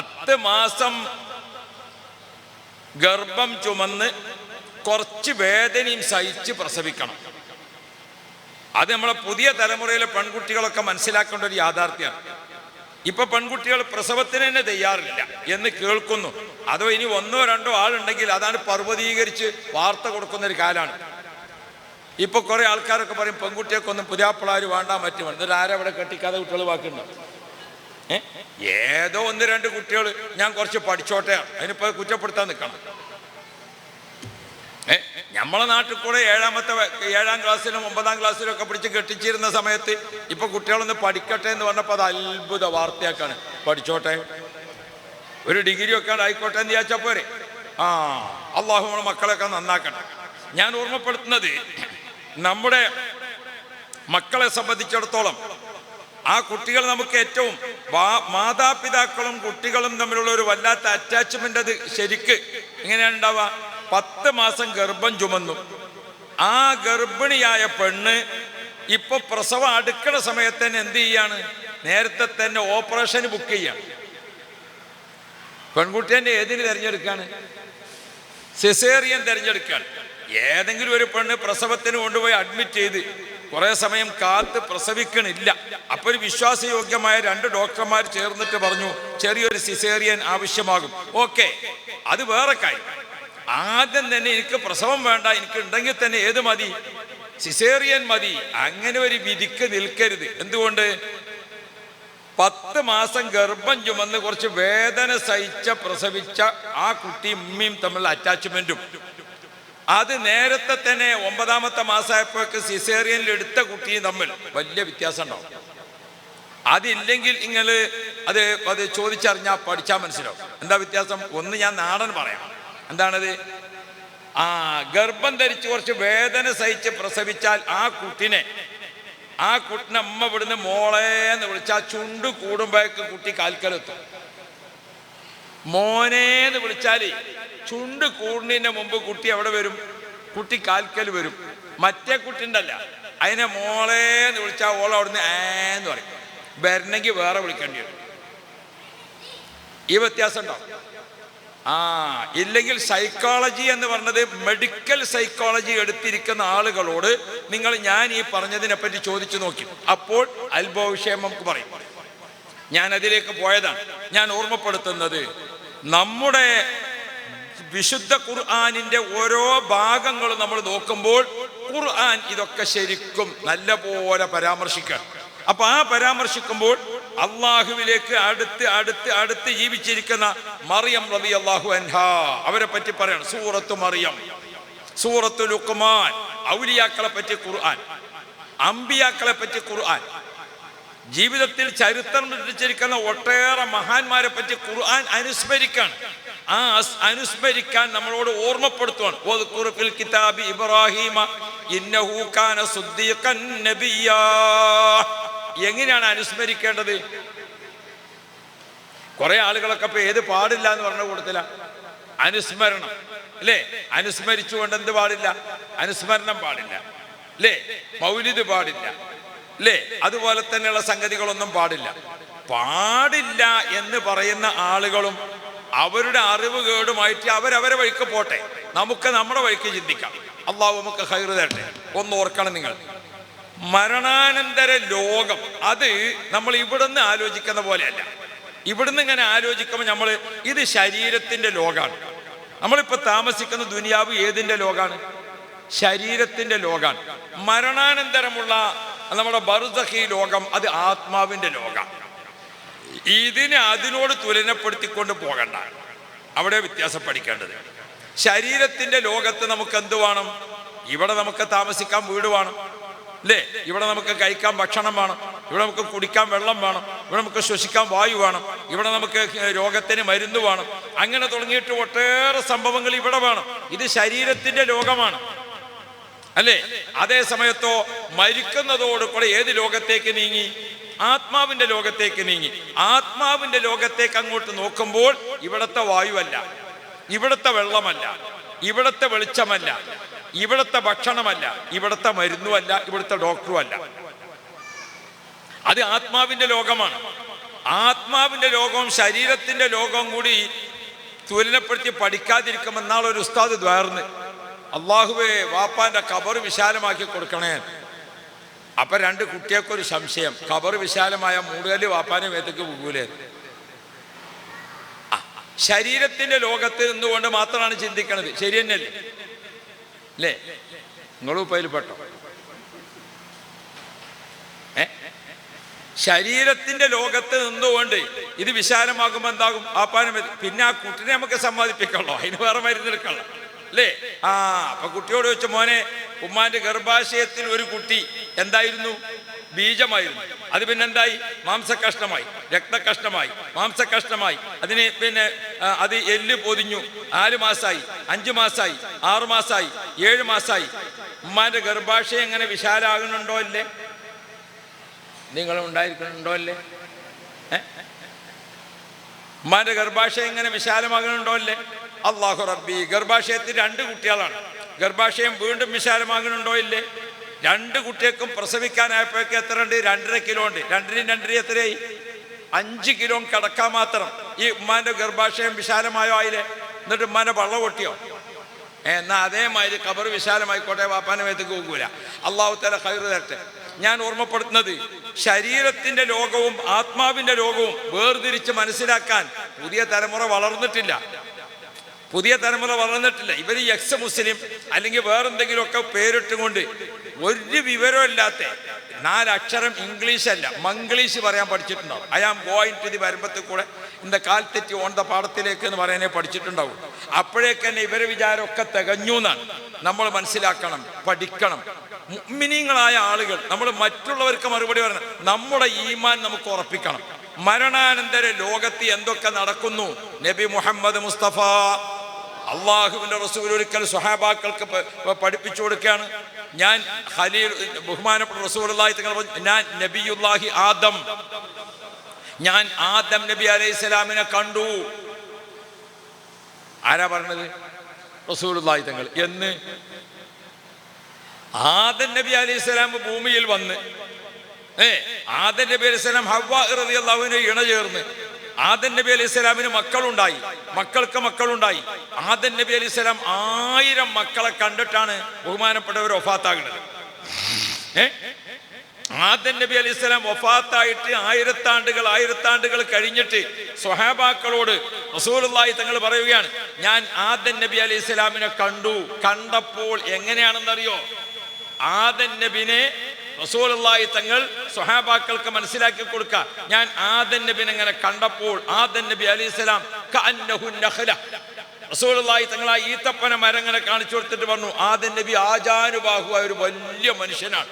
10 മാസം ഗർഭം ചുമന്ന് കുറച്ച് വേദനയും സഹിച്ച് പ്രസവിക്കണം. അത് നമ്മളെ പുതിയ തലമുറയിലെ പെൺകുട്ടികളൊക്കെ മനസ്സിലാക്കേണ്ട ഒരു യാഥാർത്ഥ്യമാണ്. ഇപ്പൊ പെൺകുട്ടികൾ പ്രസവത്തിന് തന്നെ തയ്യാറില്ല എന്ന് കേൾക്കുന്നു. അതോ ഇനി 1 or 2 ആളുണ്ടെങ്കിൽ അതാണ് പർവ്വതീകരിച്ച് വാർത്ത കൊടുക്കുന്ന ഒരു കാലമാണ്. ഇപ്പൊ കുറെ ആൾക്കാരൊക്കെ പറയും പെൺകുട്ടിയൊക്കെ പുതിയാപ്പിളാര് വേണ്ടാൻ പറ്റും. എന്നിട്ട് ആരവിടെ കെട്ടിക്കാതെ കുട്ടികൾ ബാക്കിയുണ്ടോ? ഏതോ 1-2 കുട്ടികൾ ഞാൻ കുറച്ച് പഠിച്ചോട്ടെ അതിനിപ്പോ കുറ്റപ്പെടുത്താൻ നിൽക്കണം. നമ്മളെ നാട്ടിൽ കൂടെ 7ാം ക്ലാസ്സിലും 9ാം ക്ലാസ്സിലും ഒക്കെ പിടിച്ച് കെട്ടിച്ചിരുന്ന സമയത്ത് ഇപ്പൊ കുട്ടികളൊന്ന് പഠിക്കട്ടെ എന്ന് പറഞ്ഞപ്പോൾ അത് അത്ഭുത വാർത്തയാക്കാണ്. പഠിച്ചോട്ടെ, ഒരു ഡിഗ്രി ഒക്കെ ആയിക്കോട്ടെ എന്ന് ചോദിച്ചാൽ പോരെ. അള്ളാഹു നമ്മളെ മക്കളെയൊക്കെ നന്നാക്കണം. ഞാൻ ഓർമ്മപ്പെടുത്തുന്നത്, നമ്മുടെ മക്കളെ സംബന്ധിച്ചിടത്തോളം ആ കുട്ടികൾ നമുക്ക് ഏറ്റവും മാതാപിതാക്കളും കുട്ടികളും തമ്മിലുള്ള ഒരു വല്ലാത്ത അറ്റാച്ച്മെന്റ്. അത് ശരിക്ക് ഇങ്ങനെയാണ് ഉണ്ടാവുക. 10 മാസം ഗർഭം ചുമന്നു. ആ ഗർഭിണിയായ പെണ്ണ് ഇപ്പൊ പ്രസവം അടുക്കണ സമയത്ത് തന്നെ എന്ത് ചെയ്യാണ്? നേരത്തെ തന്നെ ഓപ്പറേഷന് ബുക്ക് ചെയ്യാണ്. പെൺകുട്ടിയെ ഏതിന് തിരഞ്ഞെടുക്കാണ്? സിസേറിയൻ തിരഞ്ഞെടുക്കുകയാണ്. ഏതെങ്കിലും ഒരു പെണ്ണ് പ്രസവത്തിന് കൊണ്ടുപോയി അഡ്മിറ്റ് ചെയ്ത് കുറെ സമയം കാത്ത് പ്രസവിക്കണില്ല. അപ്പൊ ഒരു വിശ്വാസയോഗ്യമായ 2 ഡോക്ടർമാർ ചേർന്നിട്ട് പറഞ്ഞു ചെറിയൊരു സിസേറിയൻ ആവശ്യമാകും. ഓക്കെ, അത് വേറെ കാര്യം. ആദ്യം തന്നെ എനിക്ക് പ്രസവം വേണ്ട, എനിക്ക് ഉണ്ടെങ്കിൽ തന്നെ ഏത് മതി? സിസേറിയൻ മതി. അങ്ങനെ ഒരു വിധിക്ക് നിൽക്കരുത്. എന്തുകൊണ്ട്? 10 മാസം ഗർഭം ചുമന്ന് കുറച്ച് വേദന സഹിച്ച പ്രസവിച്ച ആ കുട്ടി ഉമ്മയും തമ്മിലുള്ള അറ്റാച്ച്മെന്റും അത് നേരത്തെ തന്നെ 9ാമത്തെ മാസമായപ്പോഴേക്ക് സിസേറിയനിൽ എടുത്ത കുട്ടിയും തമ്മിൽ വലിയ വ്യത്യാസം ഉണ്ടാവും. അതില്ലെങ്കിൽ നിങ്ങൾ അത് ചോദിച്ചറിഞ്ഞാൽ പഠിച്ചാൽ മനസ്സിലാവും. എന്താ വ്യത്യാസം? ഒന്ന് ഞാൻ നാടൻ പറയാം. എന്താണത്? ഗർഭം ധരിച്ച് കുറച്ച് വേദന സഹിച്ച് പ്രസവിച്ചാൽ ആ കുട്ടിനെ അമ്മ ഇവിടുന്ന് മോളേന്ന് വിളിച്ചാൽ ചുണ്ട് കൂടുമ്പോഴേക്ക് കുട്ടി കാൽക്കലെത്തും. മോനേന്ന് വിളിച്ചാൽ ചുണ്ട് കൂടുന്നതിന് മുമ്പ് കുട്ടി എവിടെ വരും? കുട്ടി കാൽക്കൽ വരും. മറ്റേ കുട്ടി ഉണ്ടല്ല, അതിനെ മോളേന്ന് വിളിച്ചാൽ ഓൾ അവിടുന്ന് ഏന്ന് പറയും. വരണമെങ്കിൽ വേറെ വിളിക്കേണ്ടി വരും. ഈ വ്യത്യാസം ഉണ്ടാവും. ഇല്ലെങ്കിൽ സൈക്കോളജി എന്ന് പറഞ്ഞത് മെഡിക്കൽ സൈക്കോളജി എടുത്തിരിക്കുന്ന ആളുകളോട് ഞാൻ ഈ പറഞ്ഞതിനെ പറ്റി ചോദിച്ചു നോക്കി. അപ്പോൾ അത്ഭുത വിഷയം നമുക്ക് പറയും. ഞാൻ അതിലേക്ക് പോയതാണ്. ഞാൻ ഓർമ്മപ്പെടുത്തുന്നത്, നമ്മുടെ വിശുദ്ധ ഖുർആനിന്റെ ഓരോ ഭാഗങ്ങളും നമ്മൾ നോക്കുമ്പോൾ ഖുർആൻ ഇതൊക്കെ ശരിക്കും നല്ല പോലെ പരാമർശിക്കണം. അപ്പൊ ആ പരാമർശിക്കുമ്പോൾ അള്ളാഹുവിലേക്ക് അടുത്ത് ജീവിച്ചിരിക്കുന്ന മറിയം റളിയല്ലാഹു അൻഹാ അവരെ പറ്റി പറയണം. സൂറത്തു മറിയം, സൂറത്തു ലുഖ്മാൻ, ഔലിയാക്കളെ പറ്റി ഖുർആൻ, അമ്പിയാക്കളെ പറ്റി ഖുർആൻ, ജീവിതത്തിൽ ചരിത്രം രചിച്ചിരിക്കുന്ന ഒട്ടേറെ മഹാന്മാരെ പറ്റി ഖുർആൻ അനുസ്മരിക്കാൻ അനുസ്മരിക്കാൻ നമ്മളോട് ഓർമ്മപ്പെടുത്തുവാണ്. വദ്കുർ കിതാബി ഇബ്രാഹീമ ഇന്നഹു കാന സുദ്ദീഖൻ നബിയ്യാ. എങ്ങനെയാണ് അനുസ്മരിക്കേണ്ടത്? കുറെ ആളുകളൊക്കെ ഇപ്പൊ ഏത് പാടില്ല എന്ന് പറഞ്ഞ കൂട്ടത്തില അനുസ്മരണം അല്ലേ? അനുസ്മരിച്ചുകൊണ്ട് എന്ത് പാടില്ല? അനുസ്മരണം പാടില്ല അല്ലേ? മൗലിദ് പാടില്ല അല്ലേ? അതുപോലെ തന്നെയുള്ള സംഗതികളൊന്നും പാടില്ല. പാടില്ല എന്ന് പറയുന്ന ആളുകളും അവരുടെ അറിവ് കേടുമായിട്ട് അവരവരെ വഴിക്ക് പോട്ടെ, നമുക്ക് നമ്മുടെ വഴിക്ക് ചിന്തിക്കാം. അള്ളാഹു നമുക്ക് ഖൈറ് തരട്ടെ. ഒന്ന് ഓർക്കണം നിങ്ങൾ, മരണാനന്തര ലോകം അത് നമ്മൾ ഇവിടുന്ന് ആലോചിക്കുന്ന പോലെയല്ല. ഇവിടുന്ന് ഇങ്ങനെ ആലോചിക്കുമ്പോൾ നമ്മൾ ഇത് ശരീരത്തിന്റെ ലോകാണ്. നമ്മളിപ്പോ താമസിക്കുന്ന ദുനിയാവ് ഏതിന്റെ ലോകാണ്? ശരീരത്തിന്റെ ലോകാണ്. മരണാനന്തരമുള്ള നമ്മുടെ ബർസഖി ലോകം അത് ആത്മാവിന്റെ ലോകമാണ്. ഇതിനെ അതിനോട് തുലനപ്പെടുത്തിക്കൊണ്ട് പോകണ്ട, അവിടെ വ്യത്യാസം പഠിക്കേണ്ടത്. ശരീരത്തിന്റെ ലോകത്ത് നമുക്ക് എന്ത് വേണം? ഇവിടെ നമുക്ക് താമസിക്കാൻ വീട് വേണം അല്ലേ? ഇവിടെ നമുക്ക് കഴിക്കാൻ ഭക്ഷണം വേണം, ഇവിടെ നമുക്ക് കുടിക്കാൻ വെള്ളം വേണം, ഇവിടെ നമുക്ക് ശ്വസിക്കാൻ വായു വേണം, ഇവിടെ നമുക്ക് രോഗത്തിന് മരുന്ന് വേണം. അങ്ങനെ തുടങ്ങിയിട്ട് ഒട്ടേറെ സംഭവങ്ങൾ ഇവിടെ വേണം. ഇത് ശരീരത്തിന്റെ ലോകമാണ് അല്ലേ? അതേ സമയത്തോ മരിക്കുന്നതോടുകൂടെ ഏത് ലോകത്തേക്ക് നീങ്ങി? ആത്മാവിന്റെ ലോകത്തേക്ക് നീങ്ങി. ആത്മാവിന്റെ ലോകത്തേക്ക് അങ്ങോട്ട് നോക്കുമ്പോൾ ഇവിടത്തെ വായുവല്ല, ഇവിടത്തെ വെള്ളമല്ല, ഇവിടത്തെ വെളിച്ചമല്ല, ഇവിടത്തെ ഭക്ഷണമല്ല, ഇവിടത്തെ മരുന്നുമല്ല, ഇവിടുത്തെ ഡോക്ടറും അല്ല. അത് ആത്മാവിന്റെ ലോകമാണ്. ആത്മാവിൻ്റെ ലോകവും ശരീരത്തിൻ്റെ ലോകവും കൂടി തുലനപ്പെടുത്തി പഠിക്കാതിരിക്കുമെന്നാൾ ഒരു ഉസ്താദ് ദ്വാർന്ന്, അള്ളാഹുവേ വാപ്പാൻ്റെ ഖബർ വിശാലമാക്കി കൊടുക്കണേ. അപ്പൊ രണ്ട് കുട്ടികൾക്കൊരു സംശയം, ഖബർ വിശാലമായ മൂടുകല്ല് വാപ്പാൻ്റെ മേത്തേക്ക് പോകൂലേ? ശരീരത്തിന്റെ ലോകത്ത് നിന്നുകൊണ്ട് മാത്രമാണ് ചിന്തിക്കണത്. ശരി തന്നെയല്ലേ? അല്ലേ? നിങ്ങളും ഇപ്പൊ അതിൽ പെട്ടോ? ശരീരത്തിന്റെ ലോകത്ത് നിന്നുകൊണ്ട് ഇത് വിശാലമാകുമ്പോൾ എന്താകും? ആപ്പാനും പിന്നെ ആ കുട്ടിനെ നമുക്ക് സമ്മതിപ്പിക്കണല്ലോ, അതിന് വേറെ മരുന്നെടുക്കണം അല്ലേ? അപ്പൊ കുട്ടിയോട് വെച്ച്, മോനെ, ഉമ്മാന്റെ ഗർഭാശയത്തിൽ ഒരു കുട്ടി എന്തായിരുന്നു? ബീജമായിരുന്നു. അത് പിന്നെന്തായി? മാംസകഷ്ണമായി, രക്തകഷ്ണമായി, മാംസകഷ്ണമായി. അതിന് പിന്നെ അത് എല്ല് പൊതിഞ്ഞു. 4 മാസമായി, 5 മാസമായി, 6 മാസമായി, 7 മാസമായി. ഉമ്മാന്റെ ഗർഭാശയം എങ്ങനെ വിശാലാകുന്നുണ്ടോ അല്ലേ? നിങ്ങളും ഉണ്ടായിരിക്കുന്നുണ്ടോ അല്ലേ? ഉമ്മാന്റെ ഗർഭാശയം എങ്ങനെ വിശാലമാകുന്നുണ്ടോ അല്ലേ? അല്ലാഹു റബ്ബി, ഗർഭാശയത്തിൽ 2 കുട്ടികളാണ്. ഗർഭാശയം വീണ്ടും വിശാലമാകുന്നുണ്ടോ ഇല്ലേ? 2 കുട്ടികൾക്കും പ്രസവിക്കാനായപ്പോഴേക്ക് എത്ര ഉണ്ട്? 2.5 കിലോ ഉണ്ട്. 2 എത്രയായി? 5 കിലോ കിടക്കാൻ മാത്രം ഈ ഉമ്മാന്റെ ഗർഭാശയം വിശാലമായോ ആയില്ലേ? എന്നിട്ട് ഉമ്മാന്റെ വള്ള പൊട്ടിയോ? എന്നാ അതേമാതിരി ഖബർ വിശാലമായിക്കോട്ടെ, വാപ്പാന്റെ മേത്തേക്ക് പോകൂല. അള്ളാഹു തആല ഖൈർ തരട്ടെ. ഞാൻ ഓർമ്മപ്പെടുത്തുന്നത്, ശരീരത്തിന്റെ ലോകവും ആത്മാവിന്റെ ലോകവും വേർതിരിച്ച് മനസ്സിലാക്കാൻ പുതിയ തലമുറ വളർന്നിട്ടില്ല. ഇവർ എക്സ് മുസ്ലിം അല്ലെങ്കിൽ വേറെന്തെങ്കിലുമൊക്കെ പേരിട്ടുകൊണ്ട് ഒരു വിവരമില്ലാത്ത 4 അക്ഷരം ഇംഗ്ലീഷല്ല മംഗ്ലീഷ് പറയാൻ പഠിച്ചിട്ടുണ്ടാവും. I am going to the വരുമ്പത്തിൽ കൂടെ இந்த കാൽ തെറ്റി ഓൺ ദ പാടത്തിലേക്ക് എന്ന് പറയാനേ പഠിച്ചിട്ടുണ്ടാവും. അപ്പോഴേക്ക് തന്നെ ഇവരെ വിചാരമൊക്കെ തികഞ്ഞു എന്നാണ്. നമ്മൾ മനസ്സിലാക്കണം, പഠിക്കണം. മുഅ്മിനീങ്ങളായ ആളുകൾ നമ്മൾ മറ്റുള്ളവർക്ക് മറുപടി പറയണം. നമ്മുടെ ഈമാൻ നമുക്ക് ഉറപ്പിക്കണം. മരണാനന്തര ലോകത്ത് എന്തൊക്കെ നടക്കുന്നു? നബി മുഹമ്മദ് മുസ്തഫ അള്ളാഹുവിന്റെ റസൂൽ ഒരിക്കൽ സ്വഹാബാക്കൾക്ക് പഠിപ്പിച്ചു കൊടുക്കുകയാണ്. ഞാൻ ഖലീൽ, ബഹുമാനപ്പെട്ട റസൂലുള്ളാഹി തങ്ങൾ പറഞ്ഞു, ഞാൻ നബിയുല്ലാഹി ആദം, ഞാൻ ആദം നബി അലൈഹിസ്സലാമിനെ കണ്ടു. ആരാ പറഞ്ഞത്? റസൂലുള്ളാഹി തങ്ങൾ. എന്ന്? ആദം നബി അലൈഹിസ്സലാം ഭൂമിയിൽ വന്ന് ആദം നബി അലൈഹിസ്സലാം ഹവ്വാ റളിയല്ലാഹു അൻഹ ഇണ ചേർന്ന് ആദം നബി അലൈഹി സ്വലാമിന് മക്കളുണ്ടായി, മക്കൾക്ക് മക്കളുണ്ടായി. ആദം നബി അലൈഹി സ്വലാം 1000 മക്കളെ കണ്ടിട്ടാണ് ബഹുമാനപ്പെട്ടവർ വഫാത്താകുന്നത്. ആദം നബി അലൈഹി സ്വലാം വഫാത്തായിട്ട് 1000 ആണ്ടുകൾ കഴിഞ്ഞിട്ട് സ്വഹാബാക്കളോട് റസൂലുള്ളാഹി തങ്ങൾ പറയുകയാണ്, ഞാൻ ആദം നബി അലൈഹി സ്വലാമിനെ കണ്ടു. കണ്ടപ്പോൾ എങ്ങനെയാണെന്നറിയോ? ആദം നബിനെ റസൂലുള്ളാഹി തങ്ങൾ സ്വഹാബാക്കൾക്ക് മനസ്സിലാക്കി കൊടുക്കുക. ഞാൻ ആദം നബിനെ ഇങ്ങനെ കണ്ടപ്പോൾ ആദം നബി അലൈഹി സ്വലാം കഅന്നഹു നഖല, റസൂലുള്ളാഹി തങ്ങൾ ആ ഈത്തപ്പന മരം ഇങ്ങനെ കാണിച്ചു കൊടുത്തിട്ട് പറഞ്ഞു, ആദം നബി ആജാനുബാഹുവായ ഒരു വലിയ മനുഷ്യനാണ്,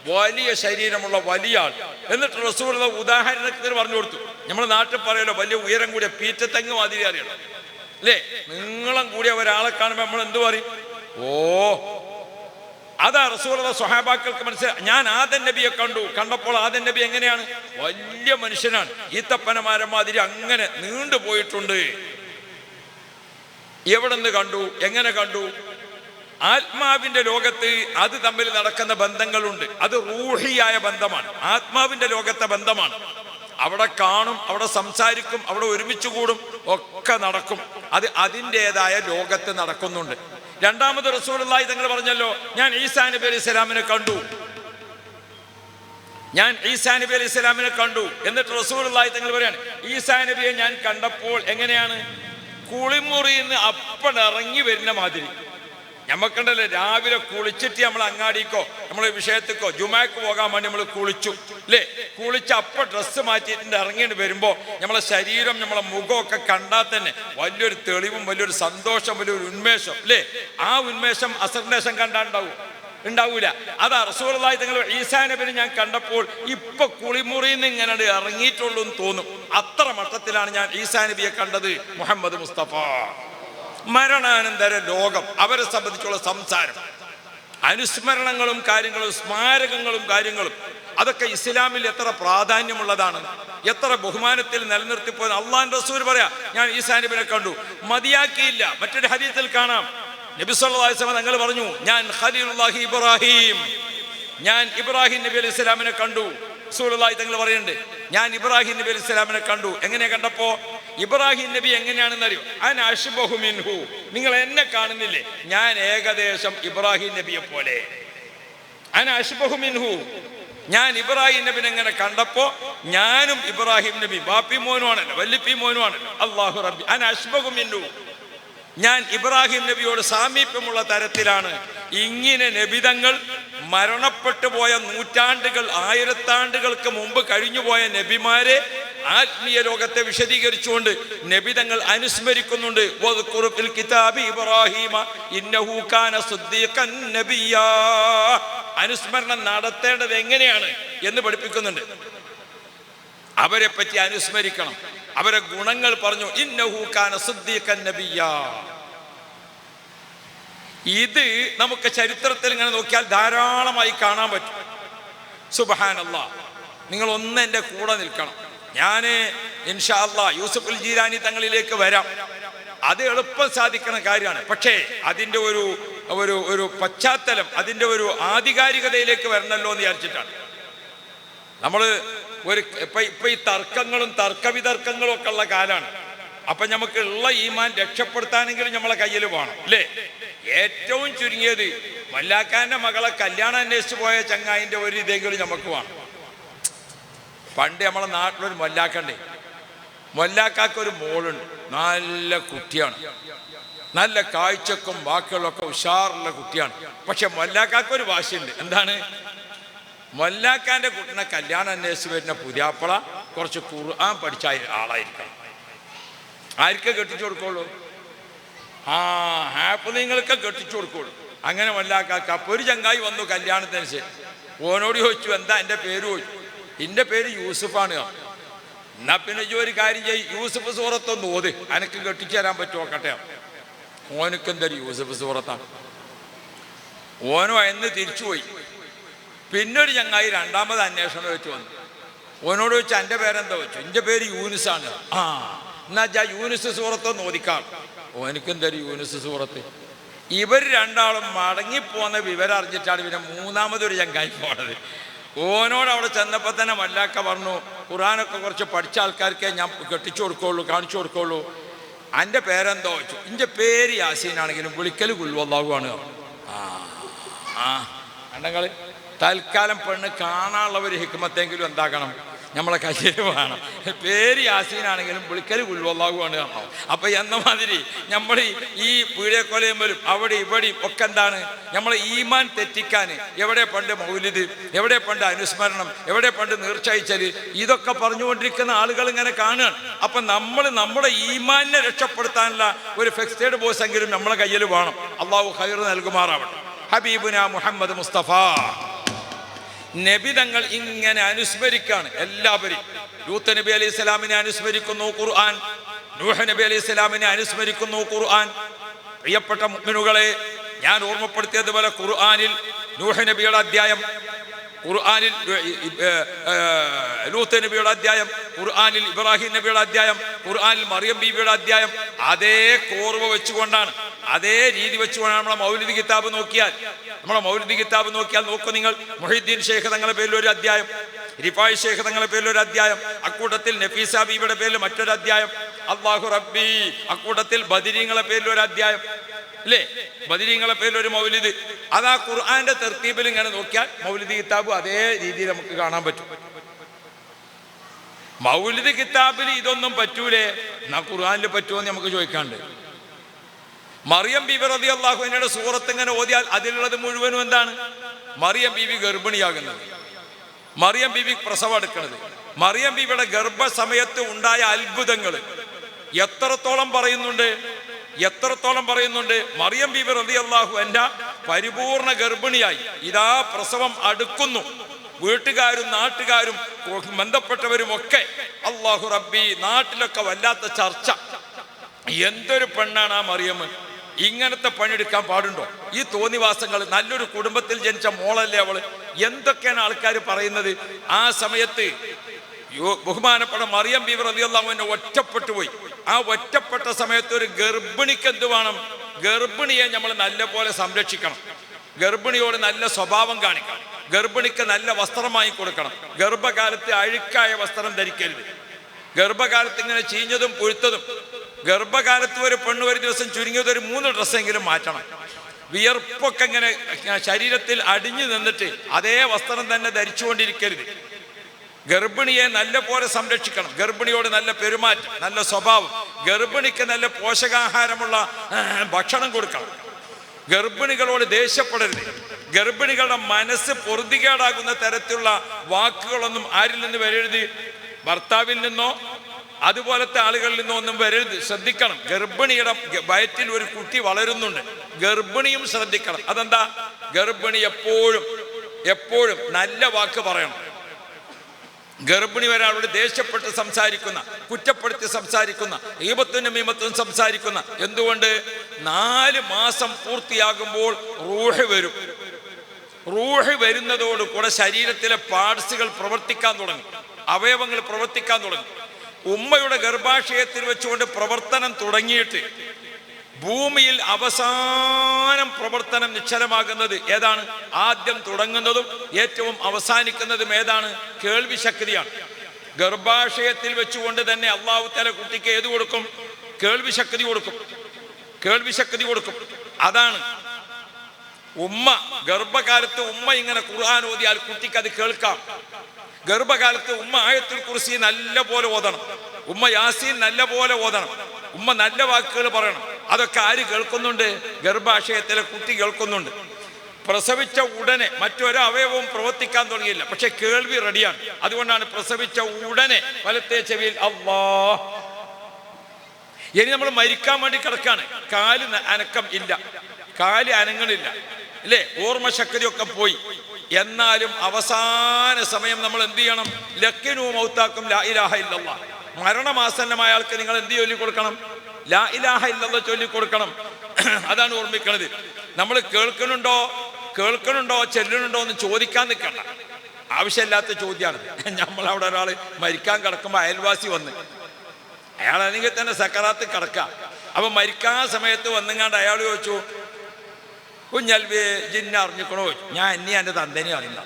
വലിയ ശരീരമുള്ള വലിയ ആൾ. എന്നിട്ട് റസൂലുള്ളാഹി ഉദാഹരണത്തിന് പറഞ്ഞു കൊടുത്തു. നമ്മൾ നാട്ടിൽ പറയല്ലോ, വലിയ ഉയരം കൂടിയ പീറ്റത്തെങ്ങ് മാതിരി അറിയണം അല്ലേ? നീളം കൂടിയ ഒരാളെ കാണുമ്പോൾ നമ്മൾ എന്തു പറയും? ഓ, അതാ റസൂലുള്ളാഹി സ്വഹാബാക്കൾക്ക് മനസ്സിലായി. ഞാൻ ആദം നബിയെ കണ്ടു. കണ്ടപ്പോൾ ആദം നബി എങ്ങനെയാണ്? വലിയ മനുഷ്യനാണ്, ഈത്തപ്പനമാരം മാതിരി അങ്ങനെ നീണ്ടുപോയിട്ടുണ്ട്. എവിടെ നിന്ന് കണ്ടു? എങ്ങനെ കണ്ടു? ആത്മാവിന്റെ ലോകത്ത് അത് തമ്മിൽ നടക്കുന്ന ബന്ധങ്ങളുണ്ട്. അത് റൂഹിയായ ബന്ധമാണ്, ആത്മാവിന്റെ ലോകത്തെ ബന്ധമാണ്. അവിടെ കാണും, അവിടെ സംസാരിക്കും, അവിടെ ഒരുമിച്ച് കൂടും, ഒക്കെ നടക്കും. അത് അതിൻ്റെതായ ലോകത്ത് നടക്കുന്നുണ്ട്. രണ്ടാമത് റസൂലുള്ളാഹി തങ്ങൾ പറഞ്ഞല്ലോ, ഞാൻ ഈസാ നബി അലൈഹി സ്വലാമിനെ കണ്ടു. ഞാൻ ഈസാ നബി അലൈഹി സ്വലാമിനെ കണ്ടു. എന്നിട്ട് റസൂലുള്ളാഹി തങ്ങൾ പറയാണ്, ഈസാ നബിയെ ഞാൻ കണ്ടപ്പോൾ എങ്ങനെയാണ്? കുളിമുറിയിൽ നിന്ന് അപ്പടിറങ്ങി വരുന്ന മാതിരി. നമുക്കുണ്ടല്ലോ, രാവിലെ കുളിച്ചിട്ട് നമ്മൾ അങ്ങാടിക്കോ നമ്മൾ വിഷയത്തിക്കോ ജുമാക്ക് പോകാൻ വേണ്ടി നമ്മൾ കുളിച്ചു അല്ലേ? കുളിച്ച് അപ്പം ഡ്രസ്സ് മാറ്റിയിട്ട് ഇറങ്ങിയിട്ട് വരുമ്പോൾ നമ്മളെ ശരീരം, നമ്മളെ മുഖമൊക്കെ കണ്ടാൽ തന്നെ വലിയൊരു തെളിവും വലിയൊരു സന്തോഷം, വലിയൊരു ഉന്മേഷം അല്ലേ? ആ ഉന്മേഷം അസറിന്റെ ശേഷം ഉണ്ടാവൂല. അതാ റസൂലുള്ളാഹി തങ്ങൾ ഈസാ നബിനെ ഞാൻ കണ്ടപ്പോൾ ഇപ്പൊ കുളിമുറിയിൽ നിന്ന് ഇങ്ങനെ ഇറങ്ങിയിട്ടുള്ളൂ എന്ന് തോന്നും. അത്ര മട്ടത്തിലാണ് ഞാൻ ഈസാ നബിയെ കണ്ടത്. മുഹമ്മദ് മുസ്തഫ. മരണാനന്തര ലോകം, അവരെ സംബന്ധിച്ചുള്ള സംസാരം, അനുസ്മരണങ്ങളും കാര്യങ്ങളും സ്മാരകങ്ങളും കാര്യങ്ങളും, അതൊക്കെ ഇസ്ലാമിൽ എത്ര പ്രാധാന്യമുള്ളതാണ്, എത്ര ബഹുമാനത്തിൽ നിലനിർത്തിപ്പോയത്. അള്ളാഹുവിന്റെ റസൂൽ പറയാ, ഞാൻ ഈസാ നബിനെ കണ്ടു. മതിയാക്കിയില്ല. മറ്റൊരു ഹദീസിൽ കാണാം, നബി സല്ലല്ലാഹു അലൈഹി വസല്ലം തങ്ങൾ പറഞ്ഞു, ഞാൻ ഖലീലുല്ലാഹി ഇബ്രാഹിം, ഞാൻ ഇബ്രാഹിം നബി അലൈഹി സ്വലാമിനെ കണ്ടു. റസൂലുള്ളാഹി തങ്ങൾ പറയുന്നുണ്ട്, ഞാൻ ഇബ്രാഹിം നബി അലൈഹി സ്വലാമിനെ കണ്ടു. എങ്ങനെ കണ്ടപ്പോ? ഇബ്രാഹിം നബി എങ്ങനെയാണെന്ന് അറിയോ? അന അശ്ബഹു മിൻഹു, നിങ്ങൾ എന്നെ കാണുന്നില്ലേ, ഞാൻ ഏകദേശം ഇബ്രാഹിം നബിയെ പോലെ. അന അശ്ബഹു മിൻഹു, ഞാൻ ഇബ്രാഹിം നബിനെ എങ്ങനെ കണ്ടപ്പോ ഞാനും ഇബ്രാഹിം നബി ബാപ്പി മോനുമാണല്ലോ, വല്ലിപ്പി മോനുമാണല്ലോ. അല്ലാഹു റബ്ബി അന അശ്ബഹു മിൻഹു, ഞാൻ ഇബ്രാഹിം നബിയോട് സാമീപ്യമുള്ള തരത്തിലാണ്. ഇങ്ങനെ നബിതങ്ങൾ മരണപ്പെട്ടു പോയ നൂറ്റാണ്ടുകൾ, ആയിരത്താണ്ടുകൾക്ക് മുമ്പ് കഴിഞ്ഞുപോയ നബിമാരെ ആത്മീയ ലോകത്തെ വിശദീകരിച്ചുകൊണ്ട് നബിതങ്ങൾ അനുസ്മരിക്കുന്നുണ്ട്. വദ്കുർ ഫിൽ കിതാബി ഇബ്രാഹീമ ഇന്നഹു കാന സിദ്ദീഖൻ നബിയ്യാ. അനുസ്മരണം നടത്തേണ്ടത് എങ്ങനെയാണ് എന്ന് പഠിപ്പിക്കുന്നുണ്ട്. അവരെ പറ്റി അനുസ്മരിക്കണം, അവരെ ഗുണങ്ങൾ പറഞ്ഞു. ഇന്നഹു കാന സിദ്ദീഖൻ നബിയ്യാ. ഇത് നമുക്ക് ചരിത്രത്തിൽ ഇങ്ങനെ നോക്കിയാൽ ധാരാളമായി കാണാൻ പറ്റും. സുബ്ഹാനല്ലാഹ്, നിങ്ങൾ ഒന്ന് എൻ്റെ കൂടെ നിൽക്കണം. ഞാൻ ഇൻഷാ അല്ലാഹ് യൂസുഫുൽ ജീലാനി തങ്ങളിലേക്ക് വരാം. അത് എളുപ്പം സാധിക്കുന്ന കാര്യമാണ്. പക്ഷേ അതിൻ്റെ ഒരു ഒരു ഒരു പശ്ചാത്തലം, അതിൻ്റെ ഒരു ആധികാരികതയിലേക്ക് വരണമല്ലോ എന്ന് വിചാരിച്ചിട്ടാണ് നമ്മൾ ഇപ്പൊ ഈ തർക്കങ്ങളും തർക്കവിതർക്കങ്ങളും ഒക്കെ ഉള്ള കാലാണ്. അപ്പൊ നമുക്ക് ഉള്ള ഈമാൻ രക്ഷപ്പെടുത്താനെങ്കിലും നമ്മളെ കയ്യിൽ വേണം, അല്ലേ? ഏറ്റവും ചുരുങ്ങിയത് മല്ലാക്കാന്റെ മകളെ കല്യാണം അന്വേഷിച്ച് പോയ ചങ്ങായിന്റെ ഒരു ഇതെങ്കിലും നമുക്ക് വേണം. പണ്ട് നമ്മളെ നാട്ടിലൊരു മൊല്ലാക്കണ്ടേ, മൊല്ലാക്കാക്കൊരു മോളുണ്ട്, നല്ല കുട്ടിയാണ്, നല്ല കാഴ്ചക്കും ബാക്കിയുള്ളൊക്കെ ഉഷാറുള്ള കുട്ടിയാണ്. പക്ഷെ മൊല്ലാക്കാക്കൊരു വാശിയുണ്ട്. എന്താണ്? മൊല്ലാക്കാന്റെ കുട്ടിനെ കല്യാണം അന്വേഷിച്ച് വരുന്ന പുതിയാപ്പള കുറച്ച് ഖുർആൻ പഠിച്ച ആളായിരിക്കണം. ആർക്കെ കെട്ടിച്ചു കൊടുക്കുള്ളൂ? ഹാപ്പിനിങ്ങൾക്ക് കെട്ടിച്ചു കൊടുക്കുള്ളൂ. അങ്ങനെ മൊല്ലാക്കാക്ക. അപ്പൊ ഒരു ചങ്ങായി വന്നു കല്യാണത്തിന് ശേഷം. ഓനോട് ചോദിച്ചു, എന്താ എൻ്റെ പേര്? ചോദിച്ചു. എൻ്റെ പേര് യൂസുഫാണ്. എന്നാ പിന്നെ ഒരു കാര്യം ചെയ്യും, യൂസുഫ് സൂറത്തൊന്ന് ഓത്, അനക്ക് കെട്ടിച്ചു തരാൻ പറ്റുമോ? നോക്കട്ടെ. ഓനക്ക് എന്തൊരു യൂസുഫ് സൂറത്താണ്. ഓനോ എന്ന് തിരിച്ചുപോയി. പിന്നൊരു ചങ്ങായി രണ്ടാമത് അന്വേഷണം വെച്ച് വന്നു. ഓനോട് ചോദിച്ചു, എൻ്റെ പേരെന്താ? വെച്ചു. എൻ്റെ പേര് യൂനുസാണ്. എന്നാ യൂനുസ് സൂറത്തൊന്ന് ഓദിക്കാം. ഓനക്ക് എന്തൊരു യൂനുസ് സൂറത്ത്? ഇവർ രണ്ടാളും മടങ്ങിപ്പോന്ന വിവരം അറിഞ്ഞിട്ടാണ് പിന്നെ മൂന്നാമതൊരു ചങ്ങായി പോണത്. ഓനോട് അവിടെ ചെന്നപ്പോൾ തന്നെ മല്ലാക്ക പറഞ്ഞു, ഖുർആനൊക്കെ കുറച്ച് പഠിച്ച ആൾക്കാർക്കേ ഞാൻ കെട്ടിച്ചു കൊടുക്കുള്ളൂ, കാണിച്ചു കൊടുക്കുള്ളൂ. എൻ്റെ പേരെന്തോ വെച്ചു. എൻ്റെ പേര് യാസീനാണെങ്കിലും വിളിക്കൽ ഗുൽവല്ലാഹുവാണ്. കണ്ടങ്ങൾ തൽക്കാലം പെണ്ണ് കാണാനുള്ള ഒരു ഹിക്മത്തെങ്കിലും എന്താക്കണം നമ്മളെ കയ്യിൽ വേണം. പേര് യാസീനാണെങ്കിലും വിളിക്കൽ ഗുൽവല്ലാഹുവാണ് കാണണം. അപ്പൊ എന്ന മാതിരി നമ്മൾ ഈ പീഡിയക്കൊലയുമ്പോഴും അവിടെ ഇവിടെയും ഒക്കെ എന്താണ് നമ്മളെ ഈമാൻ തെറ്റിക്കാൻ. എവിടെ പണ്ട് മൗലിദ്, എവിടെ പണ്ട് അനുസ്മരണം, എവിടെ പണ്ട് നീർച്ചയിച്ചല്, ഇതൊക്കെ പറഞ്ഞുകൊണ്ടിരിക്കുന്ന ആളുകൾ ഇങ്ങനെ കാണുകയാണ്. അപ്പൊ നമ്മൾ നമ്മുടെ ഈമാനിനെ രക്ഷപ്പെടുത്താനുള്ള ഒരു ഫിക്സ്ഡ് എയ്ഡ് ബോക്സ് എങ്കിലും നമ്മളെ കയ്യിൽ വേണം. അള്ളാഹു ഖൈർ നൽകുമാറാവട്ടെ. ഹബീബുന മുഹമ്മദ് മുസ്തഫ നബി തങ്ങൾ ഇങ്ങനെ അനുസ്മരിക്കാണ് എല്ലാവരും. ലൂത്ത് നബി അലൈഹി സ്വലാമിനെ അനുസ്മരിക്കുന്നു ഖുർആൻ, നൂഹ് നബി അലൈഹി സ്വലാമിനെ അനുസ്മരിക്കുന്നു ഖുർആൻ. പ്രിയപ്പെട്ട മുഅ്മിനുകളെ, ഞാൻ ഓർമ്മപ്പെടുത്തിയതുപോലെ ഖുർആനിൽ നൂഹ് നബിയുടെ അധ്യായം, ഖുർആനിൽ ലൂത്ത് നബിയുടെ അധ്യായം, ഖുർആനിൽ ഇബ്രാഹിം നബിയുടെ അധ്യായം, ഖുർആനിൽ മറിയം ബീവിയുടെ അധ്യായം അതേ കോർവ വെച്ചുകൊണ്ടാണ്, അതേ രീതി വെച്ചുകൊണ്ടാണ് നമ്മളെ മൗലിദ് കിതാബ് നോക്കിയാൽ നോക്കൂ നിങ്ങൾ. മുഹീദ്ദീൻ ഷേഖ് തങ്ങളുടെ പേരിൽ ഒരു അധ്യായം, റിഫായി ഷേഖ് തങ്ങളുടെ പേരിൽ ഒരു അധ്യായം, അക്കൂട്ടത്തിൽ നഫീസ ബീവിയുടെ പേരിൽ മറ്റൊരു അധ്യായം, അല്ലാഹു റബ്ബി അക്കൂട്ടത്തിൽ ബദരീങ്ങളെ പേരിൽ ഒരു അധ്യായം, അല്ലേ? ബദരീങ്ങളെ പേരിൽ ഒരു മൗലിദ്. അതാ ഖുർആന്റെ തർത്തീബിൽ ഇങ്ങനെ നോക്കിയാൽ മൗലിദ് കിതാബ് അതേ രീതിയിൽ നമുക്ക് കാണാൻ പറ്റും. മൗലിദ് കിതാബിൽ ഇതൊന്നും പറ്റൂലേ, എന്നാ ഖുർആനിൽ പറ്റുമോ എന്ന് നമുക്ക് ചോദിക്കാണ്ട്. മറിയം ബീവി റളിയല്ലാഹു അൻഹയുടെ സൂറത്ത് ഇങ്ങനെ ഓതിയാൽ അതിലുള്ളത് മുഴുവനും എന്താണ്? മറിയം ബീവി ഗർഭിണിയാകുന്നത്, മറിയം ബീവി പ്രസവം എടുക്കുന്നത്, മറിയം ബീവിയുടെ ഗർഭസമയത്ത് ഉണ്ടായ അത്ഭുതങ്ങൾ എത്രത്തോളം പറയുന്നുണ്ട്. മറിയം ബീവി റളിയല്ലാഹു അൻഹ പരിപൂർണ ഗർഭിണിയായി, ഇതാ പ്രസവം അടുക്കുന്നു. വീട്ടുകാരും നാട്ടുകാരും ബന്ധപ്പെട്ടവരും ഒക്കെ അല്ലാഹു റബ്ബി നാട്ടിലൊക്കെ വല്ലാത്ത ചർച്ച. എന്തൊരു പെണ്ണാണ് ആ മറിയം, ഇങ്ങനത്തെ പണിയെടുക്കാൻ പാടുണ്ടോ? ഈ തോന്നിവാസങ്ങൾ, നല്ലൊരു കുടുംബത്തിൽ ജനിച്ച മോളല്ലേ അവള്, എന്തൊക്കെയാണ് ആൾക്കാർ പറയുന്നത്. ആ സമയത്ത് ബഹുമാനപ്പെട്ട മറിയം ബീവി റളിയല്ലാഹു അൻഹ ഒറ്റപ്പെട്ടു പോയി. ആ ഒറ്റപ്പെട്ട സമയത്ത് ഒരു ഗർഭിണിക്ക് എന്ത് വേണം? ഗർഭിണിയെ നമ്മൾ നല്ല പോലെ സംരക്ഷിക്കണം, ഗർഭിണിയോട് നല്ല സ്വഭാവം കാണിക്കണം, ഗർഭിണിക്ക് നല്ല വസ്ത്രമായി കൊടുക്കണം. ഗർഭകാലത്ത് അഴുക്കായ വസ്ത്രം ധരിക്കരുത്. ഗർഭകാലത്ത് ഇങ്ങനെ ചീഞ്ഞതും പുഴുത്തതും. ഗർഭകാലത്ത് ഒരു പെണ്ണ് ഒരു ദിവസം ചുരുങ്ങിയത് ഒരു 3 ഡ്രസ്സെങ്കിലും മാറ്റണം. വിയർപ്പൊക്കെ ഇങ്ങനെ ശരീരത്തിൽ അടിഞ്ഞു നിന്നിട്ട് അതേ വസ്ത്രം തന്നെ ധരിച്ചുകൊണ്ടിരിക്കരുത്. ഗർഭിണിയെ നല്ല പോലെ സംരക്ഷിക്കണം. ഗർഭിണിയോട് നല്ല പെരുമാറ്റം, നല്ല സ്വഭാവം. ഗർഭിണിക്ക് നല്ല പോഷകാഹാരമുള്ള ഭക്ഷണം കൊടുക്കണം. ഗർഭിണികളോട് ദേഷ്യപ്പെടരുത്. ഗർഭിണികളുടെ മനസ്സ് പൊറുതികേടാകുന്ന തരത്തിലുള്ള വാക്കുകളൊന്നും ആരിൽ നിന്ന് വരരുത്. ഭർത്താവിൽ നിന്നോ അതുപോലത്തെ ആളുകളിൽ നിന്നോ ഒന്നും വരരുത്. ശ്രദ്ധിക്കണം. ഗർഭിണിയുടെ വയറ്റിൽ ഒരു കുട്ടി വളരുന്നുണ്ട്, ഗർഭിണിയും ശ്രദ്ധിക്കണം. അതെന്താ? ഗർഭിണി എപ്പോഴും നല്ല വാക്ക് പറയണം. ഗർഭിണി ഒരാളോട് ദേഷ്യപ്പെട്ട് സംസാരിക്കുന്ന, കുറ്റപ്പെടുത്തി സംസാരിക്കുന്ന, ഈബത്തും മീമത്തും സംസാരിക്കുന്ന. എന്തുകൊണ്ട്? 4 മാസം പൂർത്തിയാകുമ്പോൾ റൂഹ് വരും. റൂഹ് വരുന്നതോടുകൂടെ ശരീരത്തിലെ പാർട്സുകൾ പ്രവർത്തിക്കാൻ തുടങ്ങും, അവയവങ്ങൾ പ്രവർത്തിക്കാൻ തുടങ്ങും. ഉമ്മയുടെ ഗർഭാശയത്തിൽ വെച്ചുകൊണ്ട് പ്രവർത്തനം തുടങ്ങിയിട്ട് ഭൂമിയിൽ അവസാനം പ്രവർത്തനം നിശ്ചലമാകുന്നത് ഏതാണ്? ആദ്യം തുടങ്ങുന്നതും ഏറ്റവും അവസാനിക്കുന്നതും ഏതാണ്? കേൾവി ശക്തിയാണ്. ഗർഭാശയത്തിൽ വെച്ചുകൊണ്ട് തന്നെ അല്ലാഹു തആല കുട്ടിക്ക് ഏത് കൊടുക്കും? കേൾവി ശക്തി കൊടുക്കും. കേൾവി ശക്തി കൊടുക്കും. അതാണ് ഉമ്മ ഗർഭകാലത്ത് ഉമ്മ ഇങ്ങനെ ഖുർആൻ ഓതിയാൽ കുട്ടിക്ക് അത് കേൾക്കാം. ഗർഭകാലത്ത് ഉമ്മ ആയത്തുൽ കുർസി നല്ല പോലെ ഓതണം. ഉമ്മ യാസീൻ നല്ല പോലെ ഓതണം. ഉമ്മ നല്ല വാക്കുകൾ പറയണം. അതൊക്കെ ആര് കേൾക്കുന്നുണ്ട്? ഗർഭാശയത്തിലെ കുട്ടി കേൾക്കുന്നുണ്ട്. പ്രസവിച്ച ഉടനെ മറ്റൊരു അവയവവും പ്രവർത്തിക്കാൻ തുടങ്ങിയില്ല, പക്ഷെ കേൾവി റെഡിയാണ്. അതുകൊണ്ടാണ് പ്രസവിച്ച ഉടനെ വലത്തെ ചെവിയിൽ അല്ലാഹ്. ഇനി നമ്മൾ മരിക്കാൻ വേണ്ടി കിടക്കാണ്, കാല് അനക്കം ഇല്ല, കാല് അനങ്ങണില്ല, അല്ലേ? ഓർമ്മശക്തിയൊക്കെ പോയി. എന്നാലും അവസാന സമയം നമ്മൾ എന്ത് ചെയ്യണം? ലക്കിനു മൗത്താക്കും ലാ ഇലാഹ ഇല്ലല്ലാഹ്. മരണമാസന്നമായ ആൾക്ക് നിങ്ങൾ എന്ത് ചൊല്ലി കൊടുക്കണം? ലാ ഇലാഹ ഇല്ലല്ലാഹ് ചൊല്ലി കൊടുക്കണം. അതാണ് ഓർമ്മിക്കണത്. നമ്മൾ കേൾക്കണുണ്ടോ ചെല്ലുന്നുണ്ടോ എന്ന് ചോദിക്കാൻ നിൽക്കണ്ട. ആവശ്യമില്ലാത്ത ചോദ്യമാണ്. നമ്മളവിടെ ഒരാൾ മരിക്കാൻ കിടക്കുമ്പോൾ അയൽവാസി വന്ന്, അയാളാണെങ്കിൽ തന്നെ സക്കറാത്ത് കിടക്കാം. അപ്പൊ മരിക്കാൻ സമയത്ത് വന്നുങ്ങാണ്ട് അയാൾ ചോദിച്ചു, കുഞ്ഞൽവി ജിന്ന അറിഞ്ഞിക്കണോ? ഞാൻ എന്നെ എൻ്റെ തന്തനെ അറിഞ്ഞ.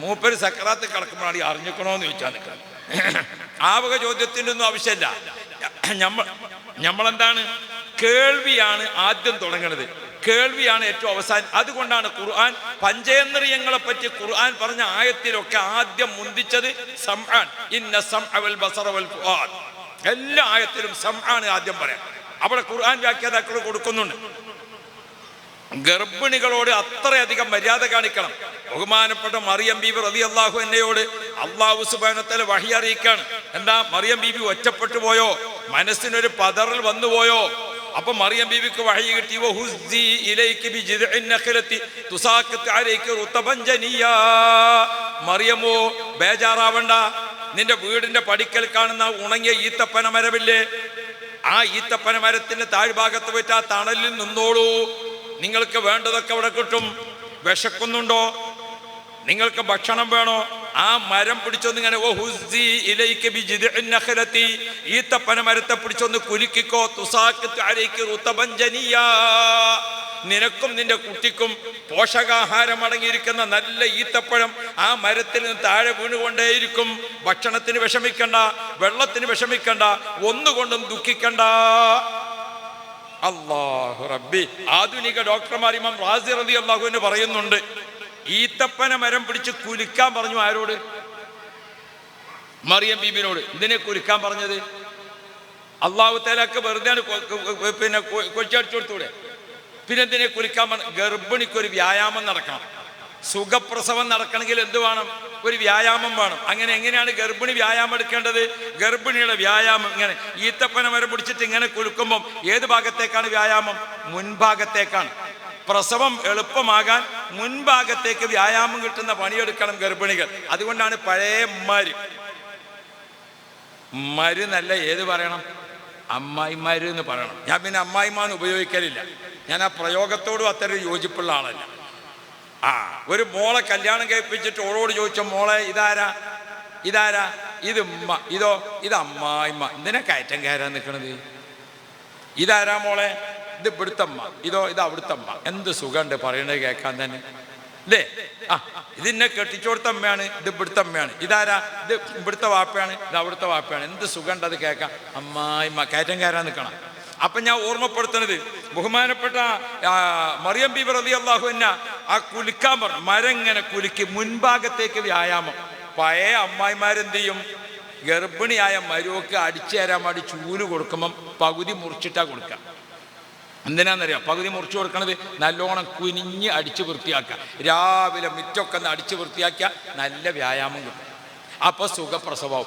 മൂപ്പര് സക്കറാത്ത് കിടക്കുമ്പോഴാണ് അറിഞ്ഞിക്കണോന്ന് ചോദിച്ചാൽ നിൽക്കുന്നത്. ആ വക ചോദ്യത്തിൻ്റെ ഒന്നും ആവശ്യമില്ല. നമ്മളെന്താണ്? കേൾവിയാണ് ആദ്യം തുടങ്ങുന്നത്, കേൾവിയാണ് ഏറ്റവും അവസാനം. അതുകൊണ്ടാണ് ഖുർആൻ പഞ്ചേന്ദ്രിയങ്ങളെ പറ്റി ഖുർആൻ പറഞ്ഞ ആയത്തിലൊക്കെ ആദ്യം മുന്തിച്ചത് സംആൻ. ഇന്ന സംഅ വൽ ബസറ വൽ ഫുആദ്. എല്ലാ ആയത്തിലും സംആൻ ആദ്യം പറയാം. അവിടെ ഖുർആൻ വ്യാഖ്യാതാക്കൾ കൊടുക്കുന്നുണ്ട്. ഗർഭിണികളോട് അത്രയധികം മര്യാദ കാണിക്കണം. ബഹുമാനപ്പെട്ട മറിയം ബീബി റളിയല്ലാഹു അൻഹയോട് അല്ലാഹു സുബ്ഹാനഹു വ തആല വഹി അറിയിക്കാണ്. എന്താ? മറിയം ബീബി ഒറ്റപ്പെട്ടു പോയോ? മനസ്സിനൊരു പതറൽ വന്നുപോയോ? അപ്പൊ മറിയം ബീബിക്ക് വഹി കിട്ടി. വഹുസ്സി ഇലൈകി ബിജിദ്ഇൻ നഖലത്തി തുസാഖിത് അലൈകി റുതബൻ ജനിയാ. മറിയമോ, ബേജാറാവണ്ട. നിന്റെ വീടിന്റെ പടിക്കൽ കാണുന്ന ഉണങ്ങിയ ഈത്തപ്പന മരമില്ലേ, ആ ഈത്തപ്പന മരത്തിന്റെ താഴ്ഭാഗത്ത് വെച്ച് ആ തണലിൽ നിന്നോളൂ. നിങ്ങൾക്ക് വേണ്ടതൊക്കെ അവിടെ കിട്ടും. വിശക്കുന്നുണ്ടോ? നിങ്ങൾക്ക് ഭക്ഷണം വേണോ? ആ മരം പിടിച്ചൊന്നിങ്ങനെ ഈത്തപ്പന മരത്തെ പിടിച്ചൊന്ന് കുലുക്കിക്കോ. നിനക്കും നിന്റെ കുട്ടിക്കും പോഷകാഹാരം അടങ്ങിയിരിക്കുന്ന നല്ല ഈത്തപ്പഴം ആ മരത്തിൽ നിന്ന് താഴെ വീണുകൊണ്ടേയിരിക്കും. ഭക്ഷണത്തിന് വിഷമിക്കണ്ട, വെള്ളത്തിന് വിഷമിക്കണ്ട, ഒന്നുകൊണ്ടും ദുഃഖിക്കണ്ട. അല്ലാഹു റബ്ബി. ആധുനിക ഡോക്ടർമാർ ഇമാം റാസി റളിയല്ലാഹു അൻഹു പറയുന്നുണ്ട്, ഈത്തപ്പന മരം പിടിച്ച് കുലുക്കാൻ പറഞ്ഞു. ആരോട്? മറിയം ബീബിനോട്. ഇതിനെ കുലുക്കാൻ പറഞ്ഞത് അല്ലാഹു തആലക്ക് വെറുതെ പിന്നെ കൊച്ചടിച്ചു കൊടുത്തൂടെ? പിന്നെ എന്തിനെ കുലുക്കാൻ പറഞ്ഞു? ഗർഭിണിക്കൊരു വ്യായാമം നടക്കണം. സുഖപ്രസവം നടക്കണമെങ്കിൽ എന്ത് വേണം? ഒരു വ്യായാമം വേണം. എങ്ങനെയാണ് ഗർഭിണി വ്യായാമം എടുക്കേണ്ടത്? ഗർഭിണിയുടെ വ്യായാമം ഇങ്ങനെ ഈത്തപ്പന മരം പിടിച്ചിട്ട് ഇങ്ങനെ കുലുക്കുമ്പം ഏത് ഭാഗത്തേക്കാണ് വ്യായാമം? മുൻഭാഗത്തേക്കാണ്. പ്രസവം എളുപ്പമാകാൻ മുൻഭാഗത്തേക്ക് വ്യായാമം കിട്ടുന്ന പണിയെടുക്കണം ഗർഭിണികൾ. അതുകൊണ്ടാണ് പഴയ ഉമ്മാര് നല്ല ഏത് പറയണം? അമ്മായിമാര് എന്ന് പറയണം. ഞാൻ പിന്നെ അമ്മായിമാന്ന് ഉപയോഗിക്കലില്ല. ഞാൻ ആ പ്രയോഗത്തോടും അത്ര യോജിപ്പുള്ള ആളല്ല. ഒരു മോളെ കല്യാണം കഴിപ്പിച്ചിട്ട് ഓളോട് ചോദിച്ച, മോളെ ഇതാരാ? ഇത് ഉമ്മ. ഇത് അമ്മായിമ്മ. എന്തിനാ കയറ്റം കയറാൻ നിൽക്കണത്? ഇതാരാ മോളെ? ഇത് ഇവിടുത്തെ അമ്മ. ഇത് അവിടുത്തെ അമ്മ. എന്ത് സുഖമുണ്ട് പറയണത് കേൾക്കാൻ തന്നെ. അല്ലേ? ആ, ഇതിന്നെ കെട്ടിച്ചോടുത്ത അമ്മയാണ്, ഇത് ഇവിടുത്തെ അമ്മയാണ്. ഇതാരാ? ഇത് ഇവിടുത്തെ വാപ്പയാണ്, ഇത് അവിടുത്തെ വാപ്പയാണ്. എന്ത് സുഖമുണ്ട് അത് കേൾക്കാം. അമ്മായിമ്മ കയറ്റം കയറാൻ നിൽക്കണം. അപ്പം ഞാൻ ഓർമ്മപ്പെടുത്തുന്നത്, ബഹുമാനപ്പെട്ട മറിയം ബീബി റളിയല്ലാഹു അൻഹ ആ കുലുക്കാൻ പറഞ്ഞു. മരം ഇങ്ങനെ കുലുക്കി മുൻഭാഗത്തേക്ക് വ്യായാമം. പഴയ അമ്മായിമാരെന്ത് ചെയ്യും? ഗർഭിണിയായ മരുവക്ക് അടിച്ചു തരാൻ വേണ്ടി ചൂല് കൊടുക്കുമ്പം പകുതി മുറിച്ചിട്ടാ കൊടുക്കുക. എന്തിനാണെന്നറിയാം? പകുതി മുറിച്ച് കൊടുക്കണത് നല്ലോണം കുനിഞ്ഞ് അടിച്ച് വൃത്തിയാക്കുക. രാവിലെ മുറ്റൊക്കെ ഒന്ന് അടിച്ച് വൃത്തിയാക്കിയാൽ നല്ല വ്യായാമം കിട്ടും. അപ്പോൾ സുഖപ്രസവം.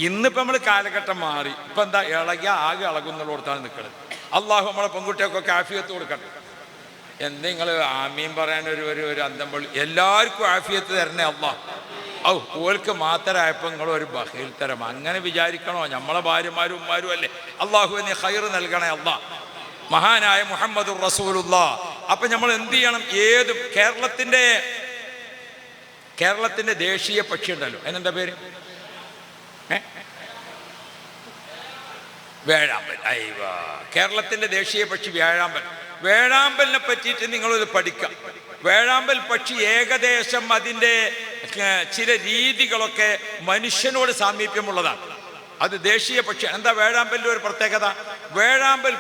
ഇന്നിപ്പോൾ നമ്മൾ കാലഘട്ടം മാറി. ഇപ്പം എന്താ? ഇളകിയ ആകെ ഇളകുന്നുള്ളടത്താണ് നിൽക്കുന്നത്. അള്ളാഹു നമ്മളെ പെൺകുട്ടികൾക്കൊക്കെ ആഫിയത്ത് കൊടുക്കട്ടെ. എന്ത് നിങ്ങൾ ആമീൻ പറയാൻ ഒരു അന്തം പൊള്ളി. എല്ലാവർക്കും ആഫിയത്ത് തരണേ അള്ളാഹ്. ഓൾക്ക് മാത്രമായപ്പോൾ നിങ്ങളൊരു ബഹീൽ തരം അങ്ങനെ വിചാരിക്കണോ? നമ്മളെ ഭാര്യമാരും ഉമ്മാരും അല്ലേ? അള്ളാഹു നീ ഖൈർ നൽകണേ അള്ളാഹ്. മഹാനായ മുഹമ്മദുർ റസൂലുള്ളാഹ്. അപ്പം നമ്മൾ എന്ത് ചെയ്യണം? ഏത് കേരളത്തിൻ്റെ ദേശീയ പക്ഷി ഉണ്ടല്ലോ, അതിനെന്താ പേര്? വേഴാമ്പൽ. അയ്യോ, കേരളത്തിൻ്റെ ദേശീയ പക്ഷി വേഴാമ്പൽ. വേഴാമ്പലിനെ പറ്റിയിട്ട് നിങ്ങളൊന്ന് പഠിക്കാം. വേഴാമ്പൽ പക്ഷി ഏകദേശം അതിൻ്റെ ചില രീതികളൊക്കെ മനുഷ്യനോട് സാമീപ്യമുള്ളതാണ്. അത് ദേശീയ പക്ഷി. എന്താ വേഴാമ്പലിൻ്റെ ഒരു പ്രത്യേകത? വേഴാമ്പൽ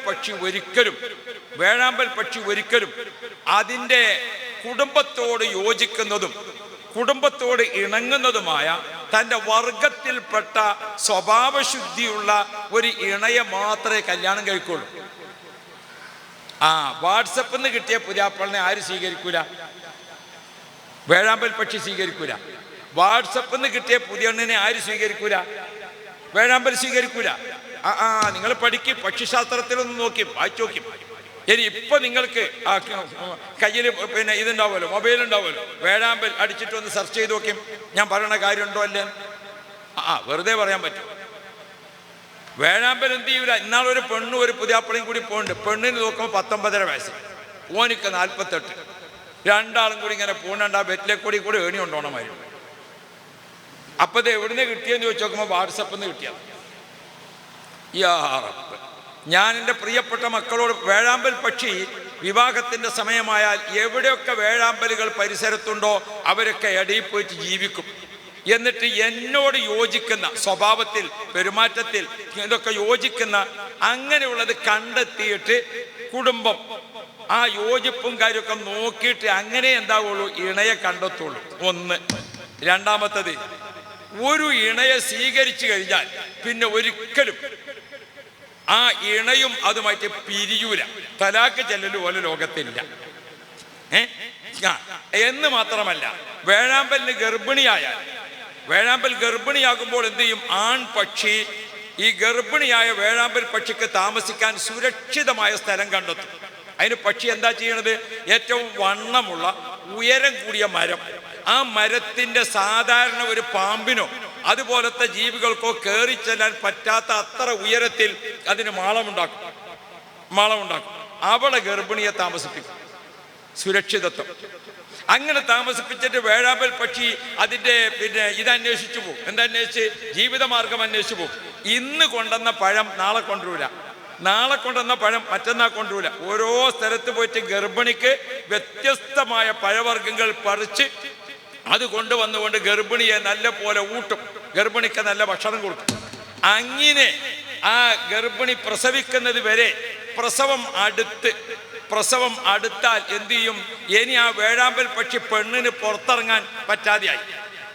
പക്ഷി ഒരിക്കലും അതിൻ്റെ കുടുംബത്തോട് യോജിക്കുന്നതും കുടുംബത്തോട് ഇണങ്ങുന്നതുമായ തൻ്റെ വർഗത്തിൽപ്പെട്ട സ്വഭാവശുദ്ധിയുള്ള ഒരു ഇണയെ മാത്രമേ കല്യാണം കഴിക്കുള്ളൂ. വാട്സപ്പിൽ നിന്ന് കിട്ടിയ പുതിയാപ്പളിനെ ആര് സ്വീകരിക്കൂല? വേഴാമ്പൽ പക്ഷി സ്വീകരിക്കൂല. വാട്സപ്പിൽ നിന്ന് കിട്ടിയ പുതിയ എണ്ണിനെ ആര് സ്വീകരിക്കൂല? വേഴാമ്പൽ സ്വീകരിക്കൂല. നിങ്ങൾ പഠിക്ക്, പക്ഷിശാസ്ത്രത്തിലൊന്ന് നോക്കി വായിച്ചു നോക്കി. ഇനി ഇപ്പൊ നിങ്ങൾക്ക് കയ്യിൽ പിന്നെ ഇതുണ്ടാവുമല്ലോ, മൊബൈൽ ഉണ്ടാവുമല്ലോ, വേഴാമ്പൽ അടിച്ചിട്ടൊന്ന് സെർച്ച് ചെയ്ത് നോക്കിയും ഞാൻ പറയണ കാര്യമുണ്ടോ അല്ലേ? വെറുതെ പറയാൻ പറ്റും. വേഴാമ്പൽ എന്ത് ചെയ്യൂല? ഇന്നാളൊരു പെണ്ണും ഒരു പുതിയാപ്പളയും കൂടി പോകുന്നുണ്ട്. പെണ്ണിന് നോക്കുമ്പോൾ 19.5 വയസ്സ്, ഓനിക്ക് 48. രണ്ടാളും കൂടി ഇങ്ങനെ പോകുന്നുണ്ട്. ആ ബെറ്റിലെ കൂടി ഏണി കൊണ്ടോണമായിരുന്നു. അപ്പം ഇത് എവിടുന്ന് കിട്ടിയെന്ന് ചോദിച്ചു നോക്കുമ്പോൾ വാട്സപ്പിൽ നിന്ന് കിട്ടിയത്. ഞാൻ എൻ്റെ പ്രിയപ്പെട്ട മക്കളോട്, വേഴാമ്പൽ പക്ഷി വിവാഹത്തിൻ്റെ സമയമായാൽ എവിടെയൊക്കെ വേഴാമ്പലുകൾ പരിസരത്തുണ്ടോ അവരൊക്കെ ഇടയിൽ പോയിട്ട് ജീവിക്കും. എന്നിട്ട് എന്നോട് യോജിക്കുന്ന സ്വഭാവത്തിൽ, പെരുമാറ്റത്തിൽ ഇതൊക്കെ യോജിക്കുന്ന അങ്ങനെയുള്ളത് കണ്ടെത്തിയിട്ട് കുടുംബം ആ യോജിപ്പും കാര്യമൊക്കെ നോക്കിയിട്ട് അങ്ങനെ എന്താവുള്ളൂ? ഇണയെ കണ്ടെത്തുള്ളൂ. ഒന്ന്. രണ്ടാമത്തത്, ഒരു ഇണയെ സ്വീകരിച്ചു കഴിഞ്ഞാൽ പിന്നെ ഒരിക്കലും ആ ഇണയും അതുമായിട്ട് പിരിയൂല. തലാക്ക് ചെല്ലല് പോലെ ലോകത്തില്ല. എന്ന് മാത്രമല്ല, വേഴാമ്പൽ ഗർഭിണിയാകുമ്പോൾ എന്ത് ചെയ്യും? ആൺപക്ഷി ഈ ഗർഭിണിയായ വേഴാമ്പൽ പക്ഷിക്ക് താമസിക്കാൻ സുരക്ഷിതമായ സ്ഥലം കണ്ടെത്തും. അതിന് പക്ഷി എന്താ ചെയ്യണത്? ഏറ്റവും വണ്ണമുള്ള ഉയരം കൂടിയ മരം, ആ മരത്തിൻ്റെ സാധാരണ ഒരു പാമ്പിനോ അതുപോലത്തെ ജീവികൾക്കോ കയറി ചെല്ലാൻ പറ്റാത്ത അത്ര ഉയരത്തിൽ അതിന് മാളമുണ്ടാക്കും. അവളെ ഗർഭിണിയെ താമസിപ്പിക്കും. സുരക്ഷിതത്വം. അങ്ങനെ താമസിപ്പിച്ചിട്ട് വേഴാമ്പൽ പക്ഷി അതിൻ്റെ ഇതന്വേഷിച്ചു പോകും. എന്തന്വേഷിച്ച്? ജീവിതമാർഗം അന്വേഷിച്ചു പോകും. ഇന്ന് കൊണ്ടുവന്ന പഴം നാളെ കൊണ്ടുവരില്ല, നാളെ കൊണ്ടുവന്ന പഴം മറ്റന്നാൾ കൊണ്ടുവരില്ല. ഓരോ സ്ഥലത്ത് പോയിട്ട് ഗർഭിണിക്ക് വ്യത്യസ്തമായ പഴവർഗ്ഗങ്ങൾ പറിച്ച് അത് കൊണ്ടുവന്നുകൊണ്ട് ഗർഭിണിയെ നല്ല പോലെ ഊട്ടും, ഗർഭിണിക്ക് നല്ല ഭക്ഷണം കൊടുക്കും. അങ്ങനെ ആ ഗർഭിണി പ്രസവിക്കുന്നത് വരെ പ്രസവം അടുത്താൽ എന്ത് ചെയ്യും? ഇനി ആ വേഴാമ്പൽ പക്ഷി പെണ്ണിന് പുറത്തിറങ്ങാൻ പറ്റാതെയായി.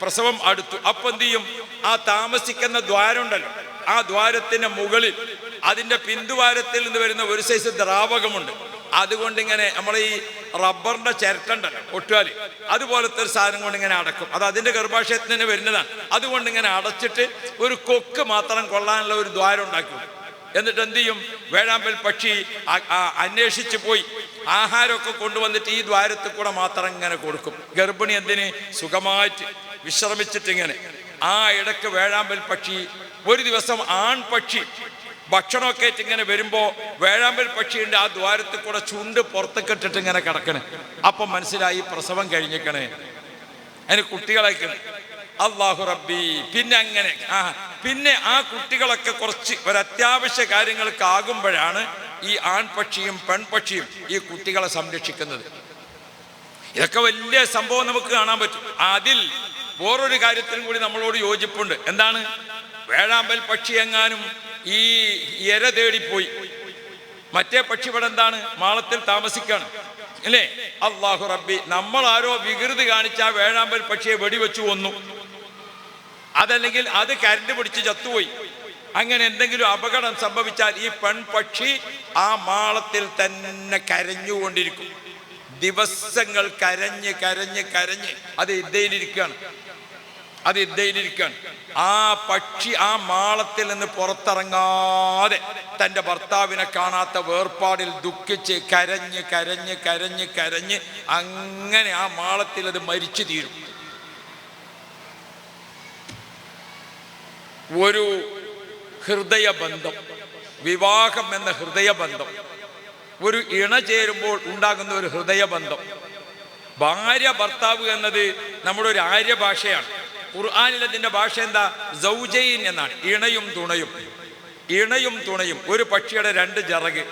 പ്രസവം അടുത്തു. അപ്പം എന്ത് ചെയ്യും? ആ താമസിക്കുന്ന ദ്വാരമുണ്ടല്ലോ, ആ ദ്വാരത്തിന് മുകളിൽ അതിൻ്റെ പിന്തുവാരത്തിൽ നിന്ന് വരുന്ന ഒരു സൈസ് ദ്രാവകമുണ്ട്. അതുകൊണ്ട് ഇങ്ങനെ നമ്മൾ ഈ റബ്ബറിൻ്റെ ചിരട്ടുണ്ടല്ലോ, ഒട്ടുകാലി, അതുപോലത്തെ ഒരു സാധനം കൊണ്ട് ഇങ്ങനെ അടക്കും. അത് അതിൻ്റെ ഗർഭാശയത്തിന് തന്നെ വരുന്നതാണ്. അതുകൊണ്ട് ഇങ്ങനെ അടച്ചിട്ട് ഒരു കൊക്ക് മാത്രം കൊള്ളാനുള്ള ഒരു ദ്വാരം ഉണ്ടാക്കി. എന്നിട്ട് എന്ത് ചെയ്യും? വേഴാമ്പൽ പക്ഷി അന്വേഷിച്ച് പോയി ആഹാരമൊക്കെ കൊണ്ടുവന്നിട്ട് ഈ ദ്വാരത്തിൽ കൂടെ മാത്രം ഇങ്ങനെ കൊടുക്കും. ഗർഭിണി എന്തിന്? സുഖമായിട്ട് വിശ്രമിച്ചിട്ടിങ്ങനെ. ആ ഇടയ്ക്ക് വേഴാമ്പൽ പക്ഷി ഒരു ദിവസം ആൺപക്ഷി ഭക്ഷണമൊക്കെ ആയിട്ട് ഇങ്ങനെ വരുമ്പോൾ വേഴാമ്പൽ പക്ഷിയുടെ ആ ദ്വാരത്തിൽ കൂടെ ചുണ്ട് പുറത്തേക്ക് ഇട്ടിട്ട് ഇങ്ങനെ കിടക്കണേ. അപ്പം മനസ്സിലായി പ്രസവം കഴിഞ്ഞിക്കണേ, അതിന് കുട്ടികളൊക്കെ. അല്ലാഹു റബ്ബി. പിന്നെ ആ കുട്ടികളൊക്കെ കുറച്ച് ഒരത്യാവശ്യ കാര്യങ്ങൾക്കാകുമ്പോഴാണ് ഈ ആൺപക്ഷിയും പെൺപക്ഷിയും ഈ കുട്ടികളെ സംരക്ഷിക്കുന്നത്. ഇതൊക്കെ വലിയ സംഭവം നമുക്ക് കാണാൻ പറ്റും. അതിൽ വേറൊരു കാര്യത്തിനും കൂടി നമ്മളോട് യോജിപ്പുണ്ട്. എന്താണ്? വേഴാമ്പൽ പക്ഷി എങ്ങാനും ഈ ഇര തേടിപ്പോയി, മറ്റേ പക്ഷി ഇവിടെ എന്താണ് മാളത്തിൽ താമസിക്കാണ്, അല്ലേ? അല്ലാഹു റബ്ബി, നമ്മൾ ആരോ വികൃതി കാണിച്ച ആ വേഴാമ്പൽ പക്ഷിയെ വെടിവെച്ചു കൊന്നു, അതല്ലെങ്കിൽ അത് കരണ്ട് പിടിച്ച് ചത്തുപോയി, അങ്ങനെ എന്തെങ്കിലും അപകടം സംഭവിച്ചാൽ ഈ പെൺപക്ഷി ആ മാളത്തിൽ തന്നെ കരഞ്ഞുകൊണ്ടിരിക്കും. ദിവസങ്ങൾ കരഞ്ഞ് കരഞ്ഞ് കരഞ്ഞ് അത് ഇദ്ദയിലിരിക്കുകയാണ്. ആ പക്ഷി ആ മാളത്തിൽ നിന്ന് പുറത്തിറങ്ങാതെ തൻ്റെ ഭർത്താവിനെ കാണാത്ത വേർപാടിൽ ദുഃഖിച്ച് കരഞ്ഞ് കരഞ്ഞ് കരഞ്ഞ് കരഞ്ഞ് അങ്ങനെ ആ മാളത്തിൽ അത് മരിച്ചു തീരും. ഒരു ഹൃദയബന്ധം, വിവാഹം എന്ന ഹൃദയബന്ധം, ഒരു ഇണ ചേരുമ്പോൾ ഉണ്ടാകുന്ന ഒരു ഹൃദയബന്ധം. ഭാര്യ ഭർത്താവ് എന്നത് നമ്മുടെ ഒരു ആര്യ ഭാഷയാണ്. ഖുർആനിൽ അതിൻ്റെ ഭാഷ എന്താ? സൗജൈൻ എന്നാണ്. ഇണയും തുണയും. ഇണയും തുണയും. ഒരു പക്ഷിയുടെ 2 ചിറക്,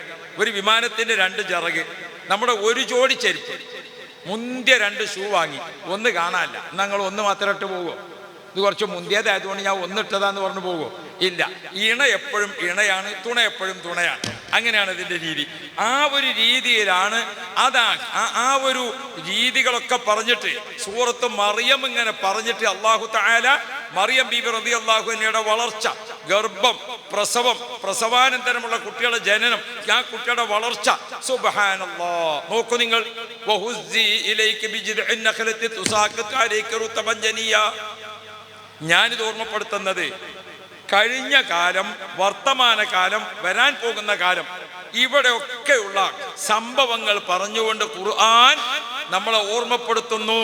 ഒരു വിമാനത്തിൻ്റെ 2 ചിറക്, നമ്മുടെ ഒരു ജോഡി ചെരുപ്പ്, മുന്തിയ 2 ഷൂ വാങ്ങി, ഒന്ന് കാണാനില്ല, ഞങ്ങൾ ഒന്ന് മാത്രം ഇട്ട് പോകുമോ? ഇത് കുറച്ച് മുന്തിയതായതുകൊണ്ട് ഞാൻ ഒന്നിട്ടതാന്ന് പറഞ്ഞു പോകുമോ? ഇല്ല. ഇണ എപ്പോഴും ഇണയാണ്, തുണ എപ്പോഴും തുണയാണ്. അങ്ങനെയാണ് ഇതിൻ്റെ രീതി. ആ ഒരു രീതിയിലാണ്. അതാണ് ആ ഒരു രീതികളൊക്കെ പറഞ്ഞിട്ട് സൂറത്ത് മറിയം ഇങ്ങനെ പറഞ്ഞിട്ട് അല്ലാഹു തആല മറിയം ബീബി റളിയല്ലാഹു അൻഹയുടെ വളർച്ച, ഗർഭം, പ്രസവം, പ്രസവാനന്തരമുള്ള കുട്ടികളുടെ ജനനം, ആ കുട്ടിയുടെ വളർച്ച, സുബ്ഹാനല്ലാഹ്. നോക്കൂ നിങ്ങൾ, വഹുസ്സി ഇലൈക ബിജിദ്ഇൻ നഖലത്തി തുസാഖിതു അലൈക റുതബൻ ജനിയ. ഞാനിത് ഓർമ്മപ്പെടുത്തുന്നത് കഴിഞ്ഞ കാലം, വർത്തമാനകാലം, വരാൻ പോകുന്ന കാലം, ഇവിടെയൊക്കെയുള്ള സംഭവങ്ങൾ പറഞ്ഞുകൊണ്ട് ഖുർആൻ നമ്മളെ ഓർമ്മപ്പെടുത്തുന്നു.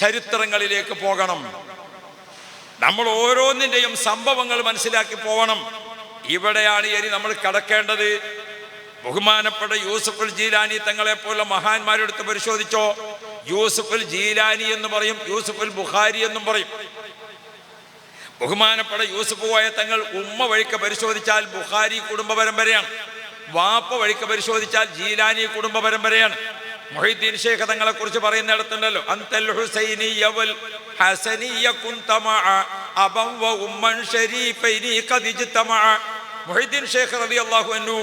ചരിത്രങ്ങളിലേക്ക് പോകണം, നമ്മൾ ഓരോന്നിൻ്റെയും സംഭവങ്ങൾ മനസ്സിലാക്കി പോകണം. ഇവിടെയാണ് ഇനി നമ്മൾ കടക്കേണ്ടത്. ബഹുമാനപ്പെട്ട യൂസുഫുൽ ജീലാനി തങ്ങളെ പോലെ മഹാന്മാരെടുത്ത് പരിശോധിച്ചോ. യൂസുഫുൽ ജീലാനി എന്ന് പറയും, യൂസുഫുൽ ബുഖാരി എന്നും പറയും. ബഹുമാനപ്പെട്ട യൂസുഫ് കോയ തങ്ങൾ ഉമ്മ വഴിക്ക് പരിശോധിച്ചാൽ ബുഖാരി കുടുംബ പരമ്പരയാണ്, വാപ്പ വഴിക്ക് പരിശോധിച്ചാൽ ജീലാനി കുടുംബ പരമ്പരയാണ്. മുഹീദ്ദീൻ ശൈഖ് തങ്ങളെ കുറിച്ച് പറയുന്നിടത്തുണ്ടല്ലോ, അന്തൽ ഹുസൈനിയ വൽ ഹസനിയ കുന്തമഅ അബൻ വ ഉമ്മൻ ശരീഫൈനി ഖദ് ഇജ്തമഅ. മുഹീദ്ദീൻ ശൈഖ് റളിയല്ലാഹു അൻഹു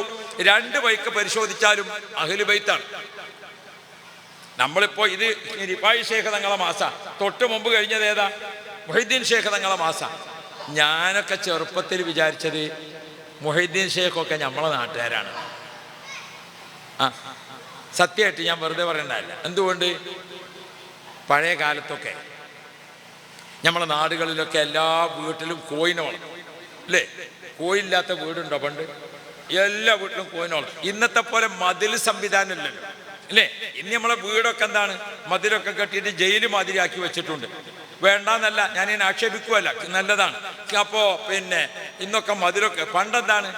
2 വഴിക്ക് പരിശോധിച്ചാലും അഹ്ലു ബൈത്താണ്. നമ്മളിപ്പോ ഇത് റിഫായി ശൈഖ് തങ്ങളെ മാസ, തൊട്ട് മുമ്പ് കഴിഞ്ഞത് ഏതാ? മുഹീദ്ദീൻ ശൈഖ് തങ്ങളെ മാസ. ഞാനൊക്കെ ചെറുപ്പത്തിൽ വിചാരിച്ചത് മുഹീദ്ദീൻ ശൈഖൊക്കെ നമ്മളെ നാട്ടുകാരാണ്. സത്യമായിട്ട് ഞാൻ വെറുതെ പറയണ്ടല്ല. എന്തുകൊണ്ട്? പഴയ കാലത്തൊക്കെ നമ്മളെ നാടുകളിലൊക്കെ എല്ലാ വീട്ടിലും കോയിനെ വളർത്തും, അല്ലേ? കോയില്ലാത്ത വീടുണ്ടോ? പണ്ട് എല്ലാ വീട്ടിലും കോയിനെ വളർത്തും. ഇന്നത്തെ പോലെ മതിൽ സംവിധാനം ഇല്ലല്ലോ, അല്ലേ? ഇന്ന് നമ്മളെ വീടൊക്കെ എന്താണ്, മതിലൊക്കെ കെട്ടിയിട്ട് ജയില് മാതിരിയാക്കി വെച്ചിട്ടുണ്ട്. വേണ്ടെന്നല്ല, ഞാനിതിനെ ആക്ഷേപിക്കുമല്ല, നല്ലതാണ്. അപ്പോൾ പിന്നെ ഇന്നൊക്കെ മതിലൊക്കെ, പണ്ടെന്താണ്,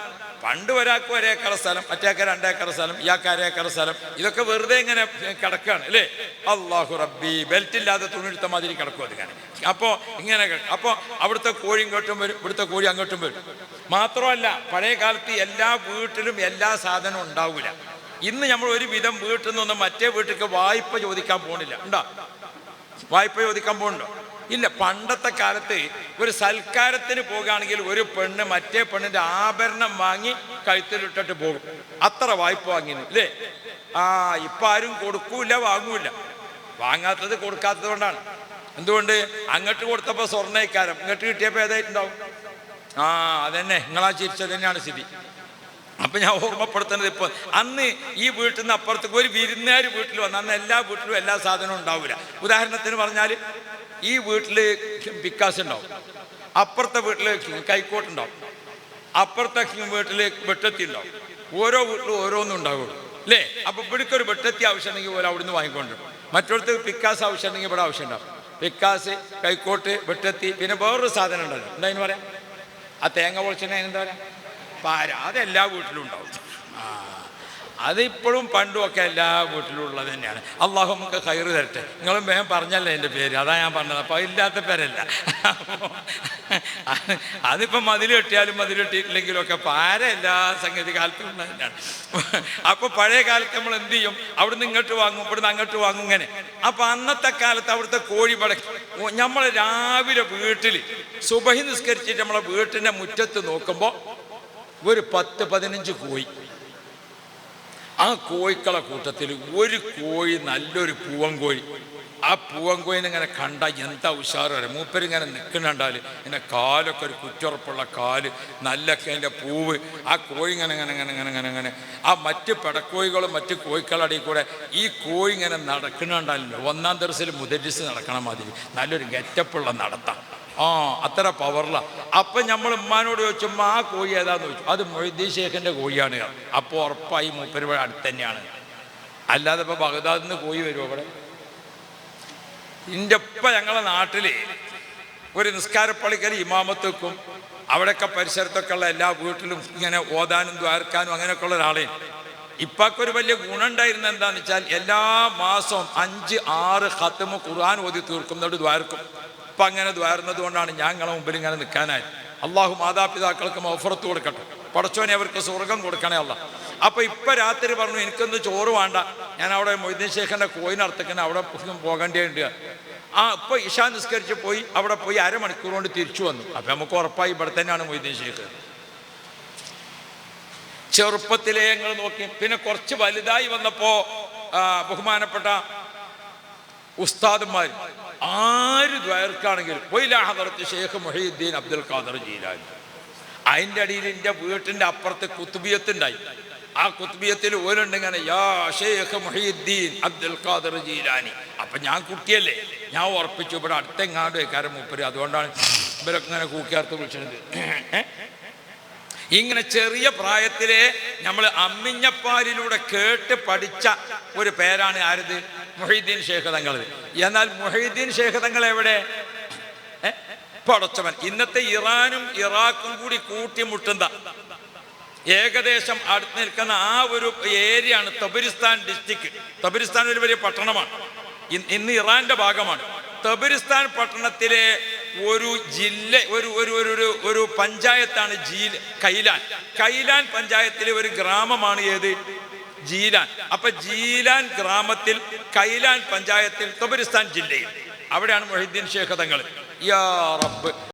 പണ്ട് ഒരാൾക്ക് 1 ഏക്കർ സ്ഥലം, മറ്റേക്ക് 2 ഏക്കർ സ്ഥലം, ഇയാൾക്ക് 1 ഏക്കർ സ്ഥലം, ഇതൊക്കെ വെറുതെ ഇങ്ങനെ കിടക്കുകയാണ്, അല്ലേ? അല്ലാഹു റബ്ബി, ബെൽറ്റ് ഇല്ലാതെ തുണിയെടുത്ത മാതിരി കിടക്കും അത് കാണാൻ. അപ്പോൾ ഇങ്ങനെ അപ്പോൾ അവിടുത്തെ കോഴി ഇങ്ങോട്ടും വരും, ഇവിടുത്തെ കോഴി അങ്ങോട്ടും വരും. മാത്രമല്ല, പഴയ കാലത്ത് എല്ലാ വീട്ടിലും എല്ലാ സാധനവും ഉണ്ടാവില്ല. ഇന്ന് നമ്മൾ ഒരു വിധം വീട്ടിൽ നിന്നൊന്നും മറ്റേ വീട്ടിലേക്ക് വായ്പ ചോദിക്കാൻ പോകണില്ല. ഉണ്ടോ? വായ്പ ചോദിക്കാൻ പോകുന്നുണ്ടോ? ഇല്ല. പണ്ടത്തെ കാലത്ത് ഒരു സൽക്കാരത്തിന് പോകുകയാണെങ്കിൽ ഒരു പെണ്ണ് മറ്റേ പെണ്ണിന്റെ ആഭരണം വാങ്ങി കഴുത്തിലിട്ടിട്ട് പോകും. അത്ര വായ്പ വാങ്ങിയിരുന്നു, അല്ലേ? ഇപ്പം ആരും കൊടുക്കൂല, വാങ്ങൂല. വാങ്ങാത്തത് കൊടുക്കാത്തത് കൊണ്ടാണ്. എന്തുകൊണ്ട്? അങ്ങോട്ട് കൊടുത്തപ്പോൾ സ്വർണ്ണയിക്കാരം, ഇങ്ങോട്ട് കിട്ടിയപ്പോൾ ഏതായിട്ടുണ്ടാവും? അതന്നെ, നിങ്ങളാ ചിരിച്ചത് തന്നെയാണ് സ്ഥിതി. അപ്പം ഞാൻ ഓർമ്മപ്പെടുത്തുന്നത്, ഇപ്പോൾ അന്ന് ഈ വീട്ടിൽ നിന്ന് അപ്പുറത്തേക്ക് ഒരു വിരുന്നുകാർ വീട്ടിൽ വന്ന്, അന്ന് എല്ലാ വീട്ടിലും എല്ലാ സാധനവും ഉണ്ടാവില്ല. ഉദാഹരണത്തിന് പറഞ്ഞാൽ, ഈ വീട്ടിൽ പിക്കാസ് ഉണ്ടാവും, അപ്പുറത്തെ വീട്ടിൽ കൈക്കോട്ടുണ്ടാവും, അപ്പുറത്തെ വീട്ടിൽ വെട്ടത്തി ഉണ്ടാവും. ഓരോ വീട്ടിലും ഓരോന്നും ഉണ്ടാവുള്ളൂ, അല്ലേ? അപ്പോൾ ഇവിടേക്കൊരു വെട്ടത്തി ആവശ്യമുണ്ടെങ്കിൽ പോലെ അവിടുന്ന് വാങ്ങിക്കൊണ്ടു. മറ്റൊരുത്തർക്ക് പിക്കാസ് ആവശ്യമുണ്ടെങ്കിൽ ഇവിടെ ആവശ്യം ഉണ്ടാവും. പിക്കാസ്, കൈക്കോട്ട്, വെട്ടത്തി, പിന്നെ വേറൊരു സാധനം ഉണ്ടല്ലോ, എന്താ പറയാം? ആ തേങ്ങ പൊളിച്ചിട്ട് എന്താ പറയാ? പാര. അതെല്ലാ വീട്ടിലും ഉണ്ടാവും. അതിപ്പോഴും പണ്ടും ഒക്കെ എല്ലാ വീട്ടിലും ഉള്ളത് തന്നെയാണ്. അള്ളാഹു നമുക്ക് ഖൈറ് തരട്ടെ. നിങ്ങളും വേഗം പറഞ്ഞല്ലേ എൻ്റെ പേര്, അതാ ഞാൻ പറഞ്ഞത്. അപ്പോൾ ഇല്ലാത്ത പേരല്ല. അതിപ്പം മതിൽ കെട്ടിയാലും മതിൽ കെട്ടിയിട്ടില്ലെങ്കിലും ഒക്കെ പാര എല്ലാ സംഗതി കാലത്തും ഉള്ളത് തന്നെയാണ്. അപ്പോൾ പഴയ കാലത്ത് നമ്മൾ എന്ത് ചെയ്യും? അവിടുന്ന് ഇങ്ങോട്ട് വാങ്ങും, ഇവിടുന്ന് അങ്ങോട്ട് വാങ്ങും, ഇങ്ങനെ. അപ്പം അന്നത്തെ കാലത്ത് അവിടുത്തെ കോഴി നമ്മൾ രാവിലെ വീട്ടിൽ സുബഹി നിസ്കരിച്ചിട്ട് നമ്മളെ വീട്ടിൻ്റെ മുറ്റത്ത് നോക്കുമ്പോൾ ഒരു 10-15 കോഴി. ആ കോഴിക്കളെ കൂട്ടത്തിൽ ഒരു കോഴി, നല്ലൊരു പൂവൻ കോഴി. ആ പൂവൻ കോഴിനെ ഇങ്ങനെ കണ്ട എന്താ ഉഷാറ് വരെ. മൂപ്പരിങ്ങനെ നിൽക്കുന്നുണ്ടാൽ ഇങ്ങനെ കാലൊക്കെ ഒരു കുറ്റുറപ്പുള്ള കാല്, നല്ലൊക്കെ അതിൻ്റെ പൂവ്. ആ കോഴി ഇങ്ങനെ ഇങ്ങനെ ഇങ്ങനെ ഇങ്ങനെ ഇങ്ങനെ ഇങ്ങനെ ആ മറ്റ് പെടക്കോഴികളും മറ്റ് കോഴിക്കളടിയിൽ കൂടെ ഈ കോഴി ഇങ്ങനെ നടക്കുന്നുണ്ടല്ലോ. 1-ാം ദർസിൽ മുദരിസ് നടക്കണ മാതിരി നല്ലൊരു ഗെറ്റപ്പുള്ള നടത്താം. അത്ര പവറിലാണ്. അപ്പം നമ്മൾ ഉമ്മാനോട് ചോദിച്ചുമ്പോൾ ആ കോഴി ഏതാന്ന് ചോദിച്ചു. അത് മൊയ്തീൻ ഷേഖിൻ്റെ കോഴിയാണ്. അപ്പോൾ ഉറപ്പായി മൂപ്പര് അടുത്ത് തന്നെയാണ്. അല്ലാതെ ഇപ്പോൾ ബഗ്ദാദിൽ നിന്ന് കോഴി വരുമോ അവിടെ? എൻ്റെ ഒപ്പം ഞങ്ങളെ നാട്ടിൽ ഒരു നിസ്കാരപ്പള്ളിക്കൽ ഇമാമത്ത് വെക്കും. അവിടെയൊക്കെ പരിസരത്തൊക്കെ ഉള്ള എല്ലാ വീട്ടിലും ഇങ്ങനെ ഓതാനും ദ്വാരക്കാനും അങ്ങനെയൊക്കെ ഉള്ള ഒരാളെ. ഇപ്പൊക്കൊരു വലിയ ഗുണം ഉണ്ടായിരുന്നത് എന്താണെന്ന് വെച്ചാൽ എല്ലാ മാസവും 5-6 ഖത്മ് ഖുർആൻ ഓതി തീർക്കുന്നതോട് ദ്വാരക്കും. ഇപ്പം അങ്ങനെ ദ്വാരുന്നത് കൊണ്ടാണ് ഞങ്ങളെ മുമ്പിൽ ഇങ്ങനെ നിൽക്കാനായത്. അള്ളാഹു മാതാപിതാക്കൾക്ക് മഗ്ഫിറത്ത് കൊടുക്കട്ടെ. പടച്ചോനെ അവർക്ക് സ്വർഗം കൊടുക്കണേ അല്ല. അപ്പോൾ ഇപ്പം രാത്രി പറഞ്ഞു എനിക്കൊന്ന് ചോറ് വേണ്ട, ഞാൻ അവിടെ മൊയ്തീൻ ഷേഖിൻ്റെ കോയിനർത്തക്കനെ അവിടെ പോകേണ്ടതുണ്ട്. ഇപ്പോൾ ഇഷാ നിസ്കരിച്ച് പോയി അവിടെ പോയി 1/2 മണിക്കൂർ കൊണ്ട് തിരിച്ചു വന്നു. അപ്പം നമുക്ക് ഉറപ്പായി ഇവിടെ തന്നെയാണ് മൊയ്തീൻ ഷേഖ്. ചെറുപ്പത്തിലേ ഞങ്ങൾ നോക്കി. പിന്നെ കുറച്ച് വലുതായി വന്നപ്പോൾ ബഹുമാനപ്പെട്ട ഉസ്താദന്മാർ ആര് ദ്വയർക്കാണെങ്കിലും വൈലാ ഹദറത്ത് ഷെയ്ഖ് മുഹീദ്ദീൻ അബ്ദുൽ ഖാദർ ജീലാനി. അതിൻ്റെ അടിയിൽ എൻ്റെ വീട്ടിൻ്റെ അപ്പുറത്ത് കുത്തുബിയത്തുണ്ടായി. ആ കുത്തുബിയത്തിൽ ഓരുണ്ടിങ്ങനെ യാ ഷെയ്ഖ് മുഹീദ്ദീൻ അബ്ദുൽ ഖാദർ ജീലാനി. അപ്പം ഞാൻ കുട്ടിയല്ലേ, ഞാൻ ഉറപ്പിച്ചു ഇവിടെ അടുത്തെങ്ങാണ്ട് വെക്കാരം മൂപ്പര്. അതുകൊണ്ടാണ് ഇവരൊക്കെ ഇങ്ങനെ കൂക്കിയാർത്ത് വിളിച്ചത്. ഇങ്ങനെ ചെറിയ പ്രായത്തിലെ നമ്മൾ അമ്മിഞ്ഞപ്പാലിലൂടെ കേട്ട് പഠിച്ച ഒരു പേരാണ് ആരത്? മുഹീദ്ദീൻ ഷേഖ് തങ്ങൾ. എന്നാൽ മുഹീദ്ദീൻ ഷേഖ് തങ്ങൾ എവിടെ? പടച്ചവൻ. ഇന്നത്തെ ഇറാനും ഇറാഖും കൂടി കൂട്ടിമുട്ടുന്ന ഏകദേശം അടുത്ത് നിൽക്കുന്ന ആ ഒരു ഏരിയയാണ് തബരിസ്ഥാൻ ഡിസ്ട്രിക്ട്. തബരിസ്ഥാൻ ഒരു വലിയ പട്ടണമാണ്, ഇന്ന് ഇറാന്റെ ഭാഗമാണ്. തബരിസ്ഥാൻ പട്ടണത്തിലെ ഒരു ജില്ല, ഒരു പഞ്ചായത്താണ് കൈലാൻ. കൈലാൻ പഞ്ചായത്തിലെ ഒരു ഗ്രാമമാണ് ഏത്? ജീലാൻ. അപ്പൊ ജീലാൻ ഗ്രാമത്തിൽ, കൈലാൻ പഞ്ചായത്തിൽ, തബരിസ്ഥാൻ ജില്ലയിൽ, അവിടെയാണ് മുഹീദ്ദീൻ ഷേഖ് തങ്ങൾ. യാ റബ്ബ്.